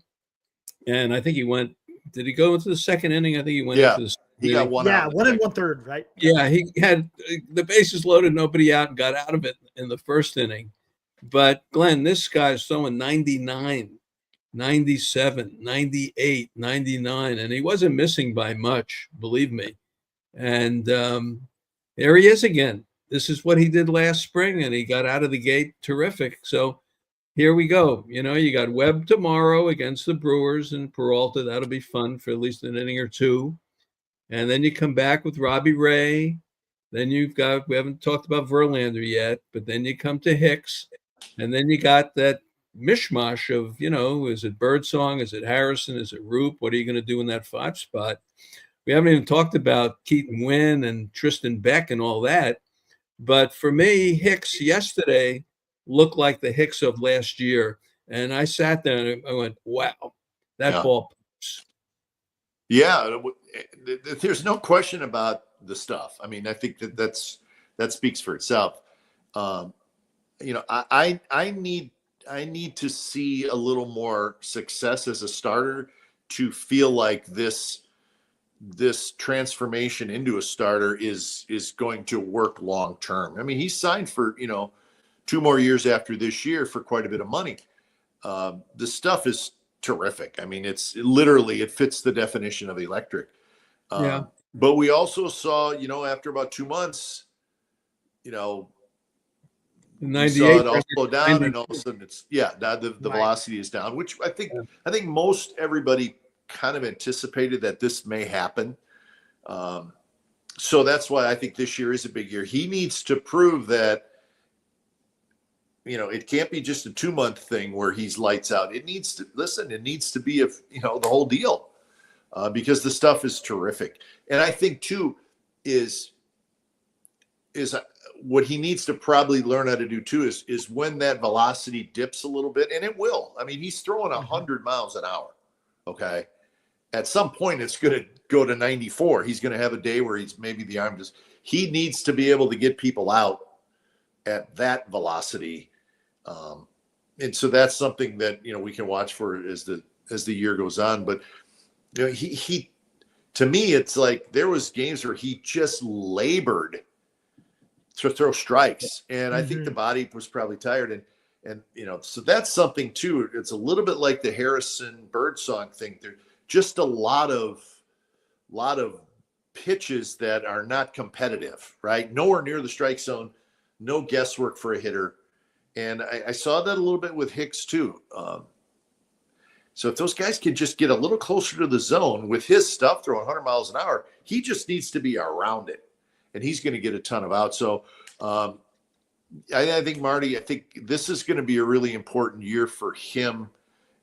and I think he went. Did he go into the second inning? I think he went into the second inning. Got one out. 1 1/3, right? Yeah, he had the bases loaded, nobody out, and got out of it in the first inning. But, Glenn, this guy's throwing 99, 97, 98, 99, and he wasn't missing by much, believe me. And there he is again. This is what he did last spring, and he got out of the gate terrific. So here we go. You got Webb tomorrow against the Brewers and Peralta. That'll be fun for at least an inning or two. And then you come back with Robbie Ray. Then we haven't talked about Verlander yet, but then you come to Hicks. And then you got that mishmash of, is it Birdsong? Is it Harrison? Is it Roupp? What are you going to do in that 5 spot? We haven't even talked about Keaton Wynn and Tristan Beck and all that. But for me, Hicks yesterday looked like the Hicks of last year. And I sat there and I went, wow, that ball pops. Yeah, there's no question about the stuff. I think that speaks for itself. I need to see a little more success as a starter to feel like this transformation into a starter is going to work long term. I mean, he's signed for 2 more years after this year for quite a bit of money. The stuff is terrific. I mean, it fits the definition of electric. But we also saw, after about 2 months, we saw it all slow down, and all of a sudden the velocity is down, which I think most everybody kind of anticipated that this may happen. So that's why I think this year is a big year. He needs to prove that, it can't be just a 2-month thing where he's lights out. It needs to be the whole deal, because the stuff is terrific. And I think too is what he needs to probably learn how to do too is when that velocity dips a little bit, and it will. I mean, he's throwing 100 miles an hour. Okay. At some point it's going to go to 94. He's going to have a day where he needs to be able to get people out at that velocity. And so that's something that, we can watch for as the year goes on. But, he to me, it's like there was games where he just labored to throw strikes. And I think the body was probably tired. And so that's something too. It's a little bit like the Harrison Birdsong thing. There's just a lot of pitches that are not competitive, right? Nowhere near the strike zone, no guesswork for a hitter. And I saw that a little bit with Hicks too. So if those guys could just get a little closer to the zone with his stuff throwing 100 miles an hour, he just needs to be around it, and he's going to get a ton of outs. So I think, Marty, this is going to be a really important year for him,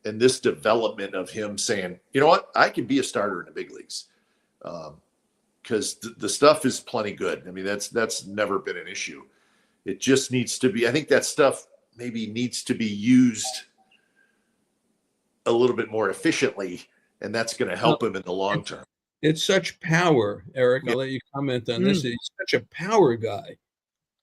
and this development of him saying, you know what, I can be a starter in the big leagues, because the stuff is plenty good. I mean, that's never been an issue. It just needs to be, I think that stuff maybe needs to be used a little bit more efficiently, and that's going to help him in the long term. It's such power, Eric. I'll let you comment on this. He's such a power guy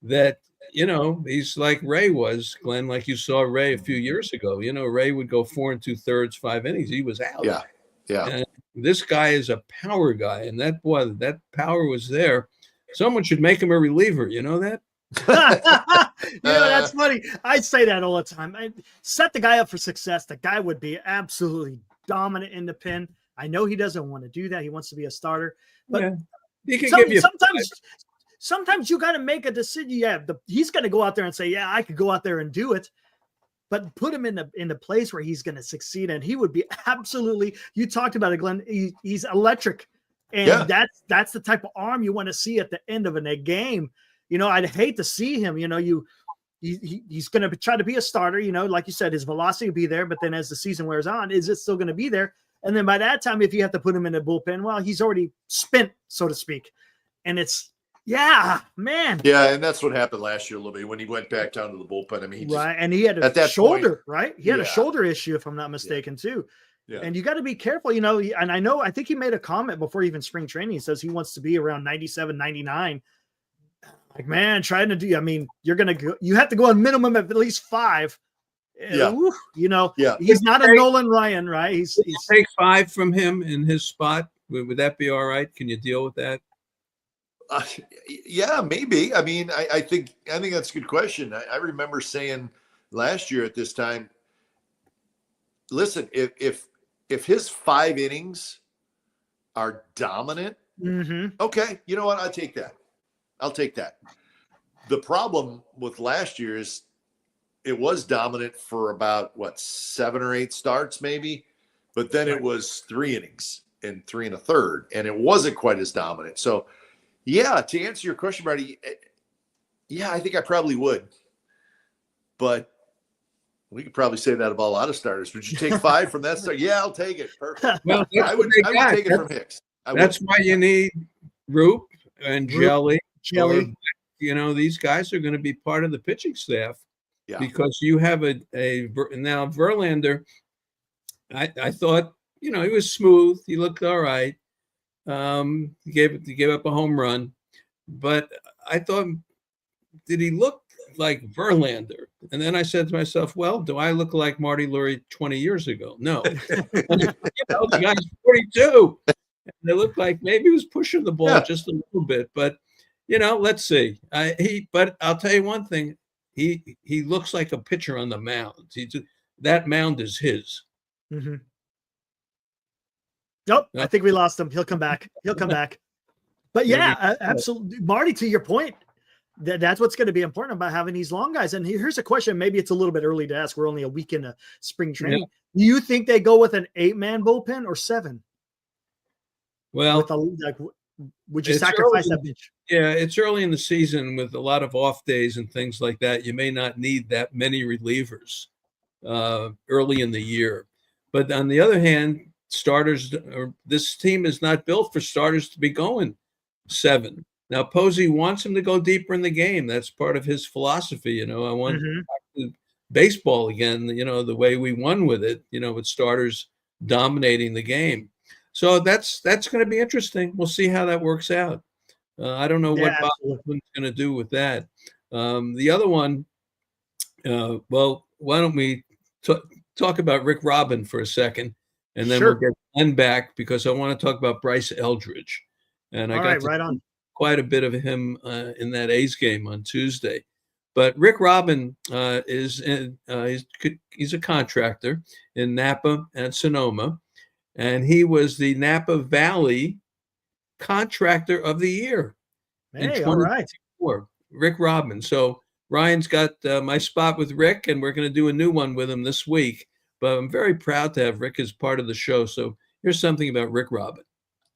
that, he's like Ray was, Glenn, like you saw Ray a few years ago. Ray would go 4 2/3, 5 innings. He was out. Yeah. And this guy is a power guy, and that power was there. Someone should make him a reliever. You know that? That's funny. I say that all the time. I set the guy up for success. The guy would be absolutely dominant in the pen. I know he doesn't want to do that. He wants to be a starter, but he can give you sometimes you got to make a decision. Yeah, he's going to go out there and say, "Yeah, I could go out there and do it," but put him in the place where he's going to succeed, and he would be absolutely. You talked about it, Glenn. He's electric, and that's the type of arm you want to see at the end of a game. I'd hate to see him. He's going to try to be a starter. Like you said, his velocity will be there, but then as the season wears on, is it still going to be there? And then by that time, if you have to put him in the bullpen, well, he's already spent, so to speak. And it's, man. Yeah, and that's what happened last year a little bit when he went back down to the bullpen. I mean, and he had a shoulder, right? He had a shoulder issue, if I'm not mistaken, too. Yeah. And you got to be careful, and I think he made a comment before even spring training. He says he wants to be around 97, 99. Like, man, trying to do, you have to go on minimum of at least 5. Yeah. He's not a Nolan Ryan, right? He's take 5 from him in his spot. Would that be all right? Can you deal with that? Yeah, maybe. I mean, I think that's a good question. I remember saying last year at this time, listen, if his 5 innings are dominant, okay, you know what? I'll take that. The problem with last year is it was dominant for about 7 or 8 starts maybe, but then it was 3 innings and 3 1/3, and it wasn't quite as dominant. So to answer your question, Marty, I think I probably would, but we could probably say that about a lot of starters. Would you take 5 from that start? Yeah, I'll take it. Perfect. Well, I would take it from Hicks. That's why you need Roupp and Jelly. These guys are going to be part of the pitching staff because you have now Verlander. I thought, he was smooth. He looked all right. He gave up a home run, but I thought, did he look like Verlander. And then I said to myself, well, do I look like Marty Lurie 20 years ago? No. The guy's 42. And it looked like maybe he was pushing the ball just a little bit. But, let's see. But I'll tell you one thing. He looks like a pitcher on the mound. That mound is his. Mm-hmm. Nope, I think we lost him. He'll come back. But yeah, absolutely. Marty, to your point, that's what's going to be important about having these long guys. And here's a question. Maybe it's a little bit early to ask. We're only a week into spring training. Do you think they go with an 8-man bullpen or 7? Well, would you sacrifice that bench? Yeah, it's early in the season with a lot of off days and things like that. You may not need that many relievers early in the year. But on the other hand, this team is not built for starters to be going 7. Now, Posey wants him to go deeper in the game. That's part of his philosophy. I want baseball again, the way we won with it, with starters dominating the game. So that's going to be interesting. We'll see how that works out. I don't know what Bob Hoffman's going to do with that. The other one, well, why don't we talk about Rick Robin for a second, and then we'll get Glenn back because I want to talk about Bryce Eldridge. And I got right on quite a bit of him in that A's game on Tuesday. But Rick Robin he's a contractor in Napa and Sonoma, and he was the Napa Valley Contractor of the Year in 2024. Rick Robin. So Ryan's got my spot with Rick, and we're going to do a new one with him this week. But I'm very proud to have Rick as part of the show. So here's something about Rick Robin.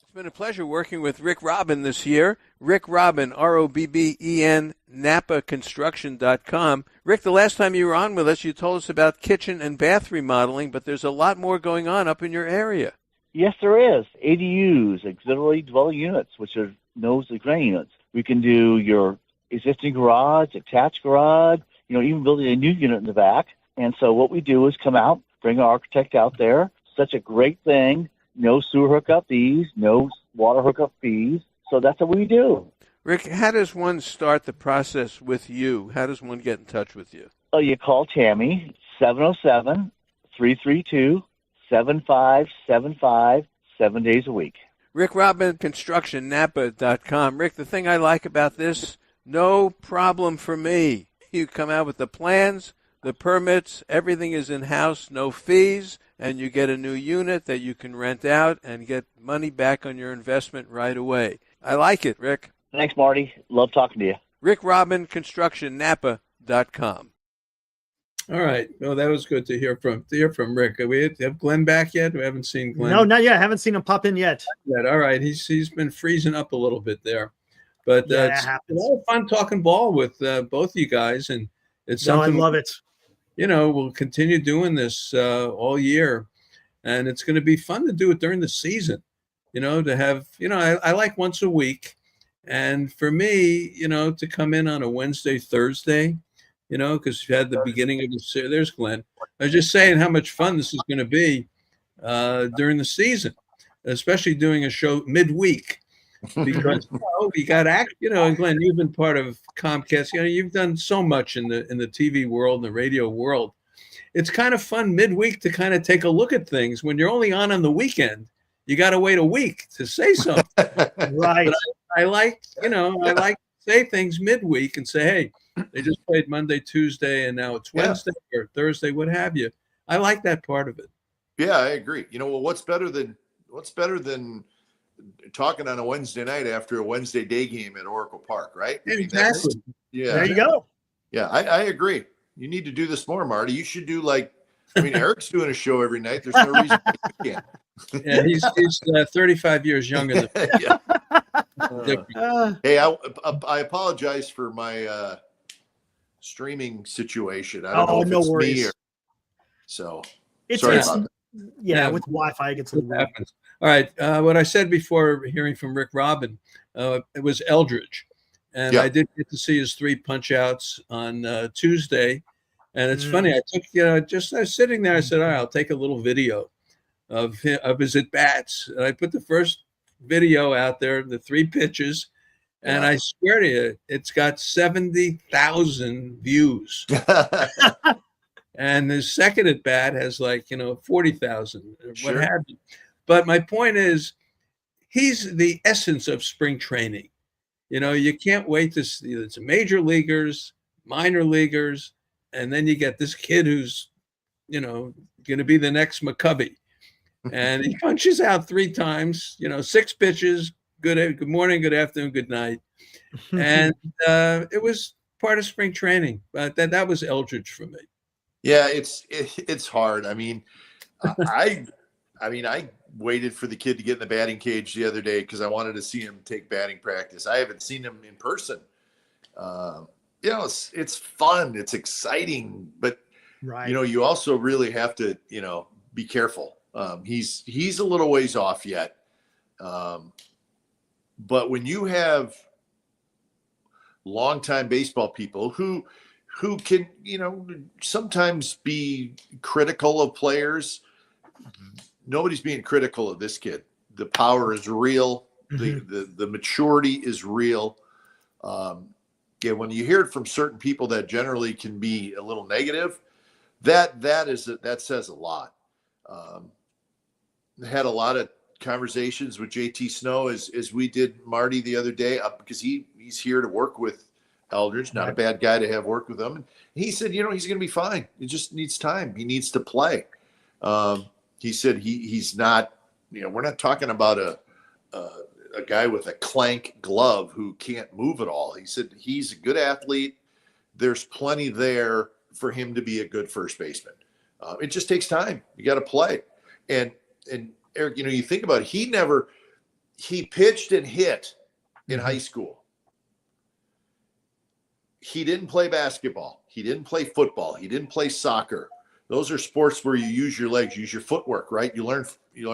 It's been a pleasure working with Rick Robin this year. Rick Robin, Robben, NapaConstruction.com. Rick, the last time you were on with us, you told us about kitchen and bath remodeling, but there's a lot more going on up in your area. Yes, there is. ADUs, auxiliary dwelling units, which are known as granny units. We can do your existing garage, attached garage, even building a new unit in the back. And so what we do is come out, bring our architect out there. Such a great thing. No sewer hookup fees, no water hookup fees. So that's what we do. Rick, how does one start the process with you? How does one get in touch with you? Oh, you call Tammy, 707-332-7575, 7 days a week. Rick Robin, ConstructionNapa.com. Rick, the thing I like about this, no problem for me. You come out with the plans, the permits, everything is in-house, no fees, and you get a new unit that you can rent out and get money back on your investment right away. I like it, Rick. Thanks, Marty. Love talking to you. Rick Robin, ConstructionNapa.com. All right. Well, that was good to hear from Rick. Have Glenn back yet? We haven't seen Glenn. No, not yet. I haven't seen him pop in yet. All right. He's been freezing up a little bit there. But it's a lot of fun talking ball with both you guys. And it's something I love it. We'll continue doing this all year. And it's going to be fun to do it during the season, to have, I like once a week. And for me, to come in on a Wednesday, Thursday, because you had the beginning of the series. There's Glenn. I was just saying how much fun this is going to be during the season, especially doing a show midweek. Because you got Glenn, you've been part of Comcast. You've done so much in the TV world and the radio world. It's kind of fun midweek to kind of take a look at things. When you're only on the weekend, you got to wait a week to say something. Right. But I like to say things midweek and say, hey, they just played Monday, Tuesday, and now it's Wednesday or Thursday, what have you. I like that part of it. Yeah, I agree. What's better than talking on a Wednesday night after a Wednesday day game at Oracle Park, right? Exactly. There you go. Yeah, I agree. You need to do this more, Marty. You should do Eric's doing a show every night. There's no reason you can't. Yeah, he's 35 years younger than me. Hey, I apologize for my streaming situation. I don't know if no it's worries. me sorry with about that. Wi-Fi, it gets a little happens. All right. What I said before hearing from Rick Robin, it was Eldridge. And I did get to see his 3 punch outs on Tuesday. And it's funny. I took, I was sitting there. I said, all right, I'll take a little video of his at-bats. And I put the first video out there, the 3 pitches. And Yeah. I swear to you, it's got 70,000 views. And the second at bat has 40,000, what Sure. have you. But my point is, he's the essence of spring training. You can't wait to see it's major leaguers, minor leaguers, and then you get this kid who's, going to be the next McCovey. And he punches out 3 times, 6 pitches, good morning, good afternoon, good night. And it was part of spring training. But that was Eldridge for me. Yeah, it's hard. I mean, I waited for the kid to get in the batting cage the other day because I wanted to see him take batting practice. I haven't seen him in person. It's fun, it's exciting, but Right. you also really have to, be careful. He's a little ways off yet. But when you have longtime baseball people who can, sometimes be critical of players, nobody's being critical of this kid. The power is real. The maturity is real. When you hear it from certain people that generally can be a little negative, that says a lot. Had a lot of conversations with JT Snow as we did Marty the other day, because he's here to work with Eldridge, not a bad guy to have worked with him. And he said, he's going to be fine. He just needs time. He needs to play. He said he's not, we're not talking about a guy with a clank glove who can't move at all. He said he's a good athlete. There's plenty there for him to be a good first baseman. It just takes time. You got to play. And Eric, you think about it, he pitched and hit in high school. He didn't play basketball. He didn't play football. He didn't play soccer. Those are sports where you use your legs, use your footwork, right? You learn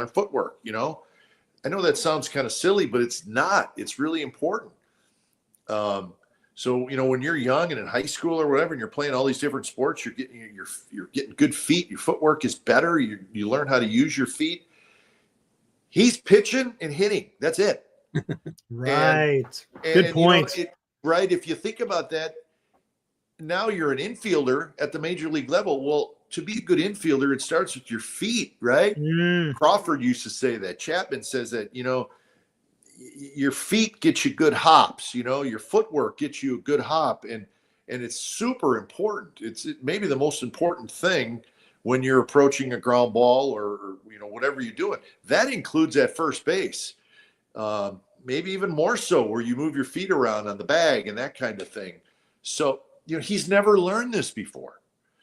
footwork, I know that sounds kind of silly, but it's not. It's really important. So, when you're young and in high school or whatever, and you're playing all these different sports, you're getting good feet. Your footwork is better. You learn how to use your feet. He's pitching and hitting. That's it. Right. Good point. Right. If you think about that, now you're an infielder at the major league level. Well, to be a good infielder, it starts with your feet, right? Crawford used to say that. Chapman says that, your feet get you good hops, your footwork gets you a good hop. And it's super important. It's maybe the most important thing when you're approaching a ground ball or whatever you're doing. That includes at first base. Maybe even more so, where you move your feet around on the bag and that kind of thing. So, he's never learned this before.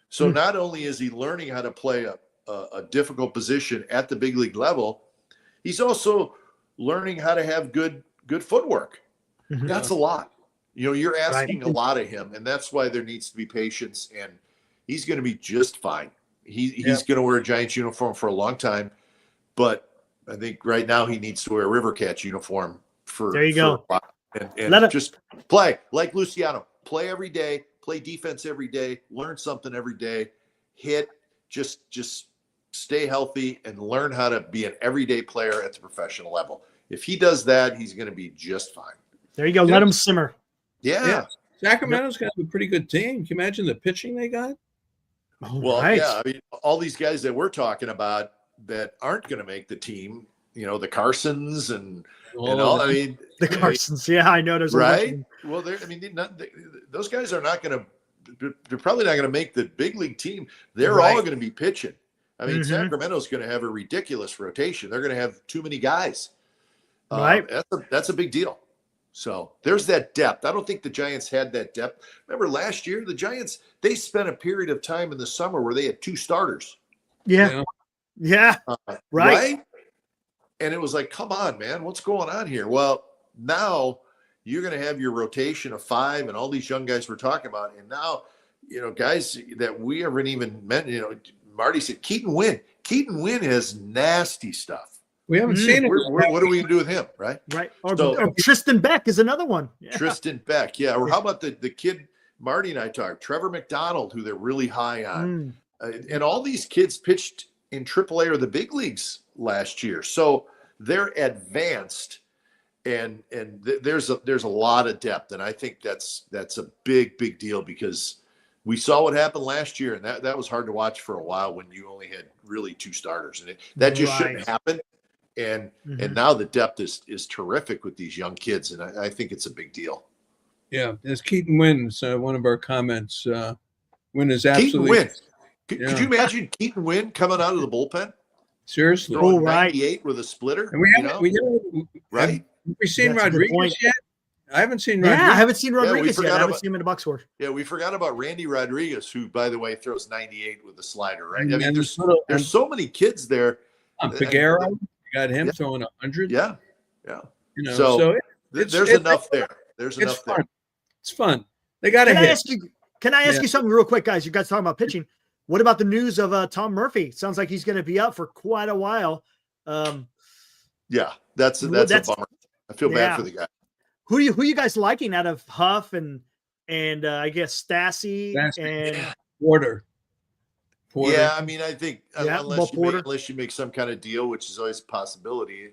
So not only is he learning how to play a difficult position at the big league level, he's also learning how to have good footwork. That's a lot. You're asking a lot of him, and that's why there needs to be patience, and he's going to be just fine. He's going to wear a Giants uniform for a long time, but I think right now he needs to wear a River Cats uniform for there you go. And just play like Luciano. Play every day. Play defense every day. Learn something every day. Hit. Just stay healthy and learn how to be an everyday player at the professional level. If he does that, he's going to be just fine. There you go. Let him simmer. Yeah. Sacramento's got a pretty good team. Can you imagine the pitching they got? Yeah. I mean, all these guys that we're talking about that aren't going to make the team, the Carsons and all. I mean, the Carsons. Yeah, I know. There's right. Well, those guys are not going to. They're probably not going to make the big league team. They're all going to be pitching. I mean, Sacramento's going to have a ridiculous rotation. They're going to have too many guys. Right. That's a big deal. So there's that depth. I don't think the Giants had that depth. Remember last year, the Giants, they spent a period of time in the summer where they had 2 starters. Yeah. Right. And it was like, come on, man, what's going on here? Well, now you're going to have your rotation of 5 and all these young guys we're talking about. And now, guys that we haven't even met, Marty said Keaton Wynn. Keaton Wynn has nasty stuff. We haven't seen it. What are we going to do with him, right? Right. Or Tristan Beck is another one. Yeah. Tristan Beck, yeah. Or how about the kid Marty and I talked, Trevor McDonald, who they're really high on. And all these kids pitched in AAA or the big leagues last year. So they're advanced. there's a lot of depth, and I think that's a big deal, because we saw what happened last year, and that was hard to watch for a while when you only had really 2 starters, and that just shouldn't happen. And now the depth is terrific with these young kids, and I think it's a big deal. Yeah, as Keaton Wynn, one of our comments. Wynn is absolutely. Keaton Wynn. Could you imagine Keaton Wynn coming out of the bullpen? Seriously, throwing 98 with a splitter. And right? Have we seen Rodriguez yet? I haven't seen Rodriguez. Yeah, I haven't seen Rodriguez yet. I haven't seen him in the box score. Yeah, we forgot about Randy Rodriguez, who, by the way, throws 98 with a slider, right? And, I mean, there's so many kids there. Figueroa, you got him throwing 100. Yeah. You know, so there's enough there. There's enough there. It's fun. They got to hit. Can I ask you something real quick, guys? You guys talking about pitching. What about the news of Tom Murphy? Sounds like he's going to be out for quite a while. Yeah, that's a bummer. I feel bad for the guy. Who you guys liking out of Huff and I guess Stassi and Porter? Yeah, I mean, I think unless you make some kind of deal, which is always a possibility,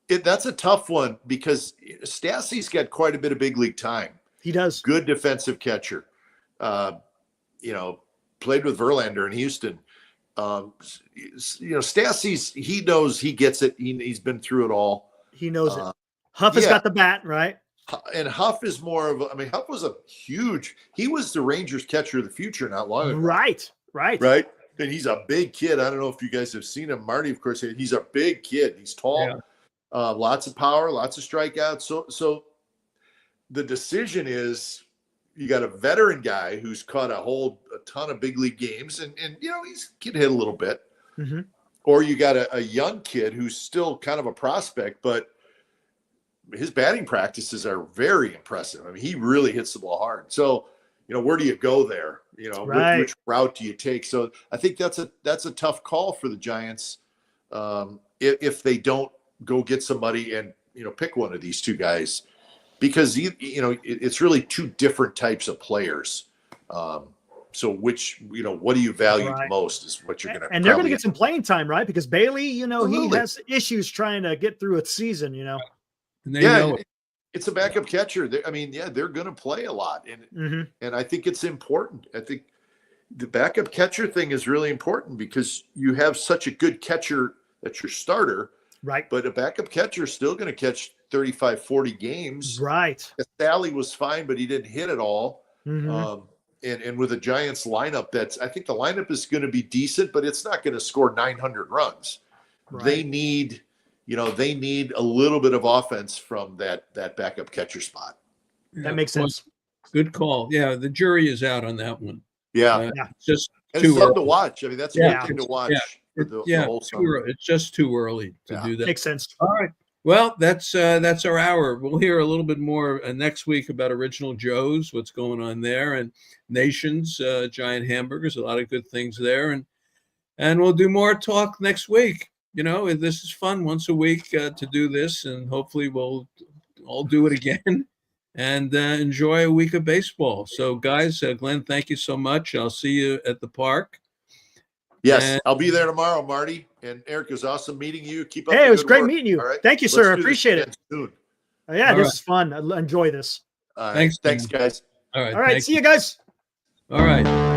that's a tough one, because Stassi's got quite a bit of big league time. He does. Good defensive catcher. Played with Verlander in Houston. Stassi's, he knows, he gets it. He's been through it all. He knows it. Huff has got the bat, right? And Huff is more of Huff was he was the Rangers catcher of the future not long ago. Right. And he's a big kid. I don't know if you guys have seen him. Marty, of course, he's a big kid. He's tall, lots of power, lots of strikeouts. So the decision is, you got a veteran guy who's caught a ton of big league games, and he can hit a little bit, or you got a young kid who's still kind of a prospect, but his batting practices are very impressive. I mean, he really hits the ball hard. So, where do you go there? Which route do you take? So I think that's a tough call for the Giants if they don't go get somebody and pick one of these 2 guys, because it's really 2 different types of players. So what do you value most is what you're going to. And they're going to get some playing time, right? Because Bailey, he has issues trying to get through a season. And they know it. It's a backup catcher. They're going to play a lot, and I think it's important. I think the backup catcher thing is really important, because you have such a good catcher that's your starter, right? But a backup catcher is still going to catch 35, 40 games, right? Sally was fine, but he didn't hit it all. And with the Giants lineup, I think the lineup is going to be decent, but it's not going to score 900 runs. Right. They need a little bit of offense from that backup catcher spot. That makes sense. Good call. Yeah, the jury is out on that one. Yeah. It's just too early to watch. I mean, that's a good thing to watch. The whole summer. It's just too early to do that. Makes sense. All right. Well, that's our hour. We'll hear a little bit more next week about Original Joe's, what's going on there, and Nations, Giant Hamburgers, a lot of good things there. And we'll do more talk next week. This is fun once a week to do this, and hopefully we'll all do it again and enjoy a week of baseball. So, guys, Glenn, thank you so much. I'll see you at the park. Yes, I'll be there tomorrow, Marty. And Eric, it was awesome meeting you. Keep up. Hey, it was great meeting you. Right. Thank you, sir. I appreciate it. Soon. This is fun. I enjoy this. Thanks, guys. All right. See you guys. All right.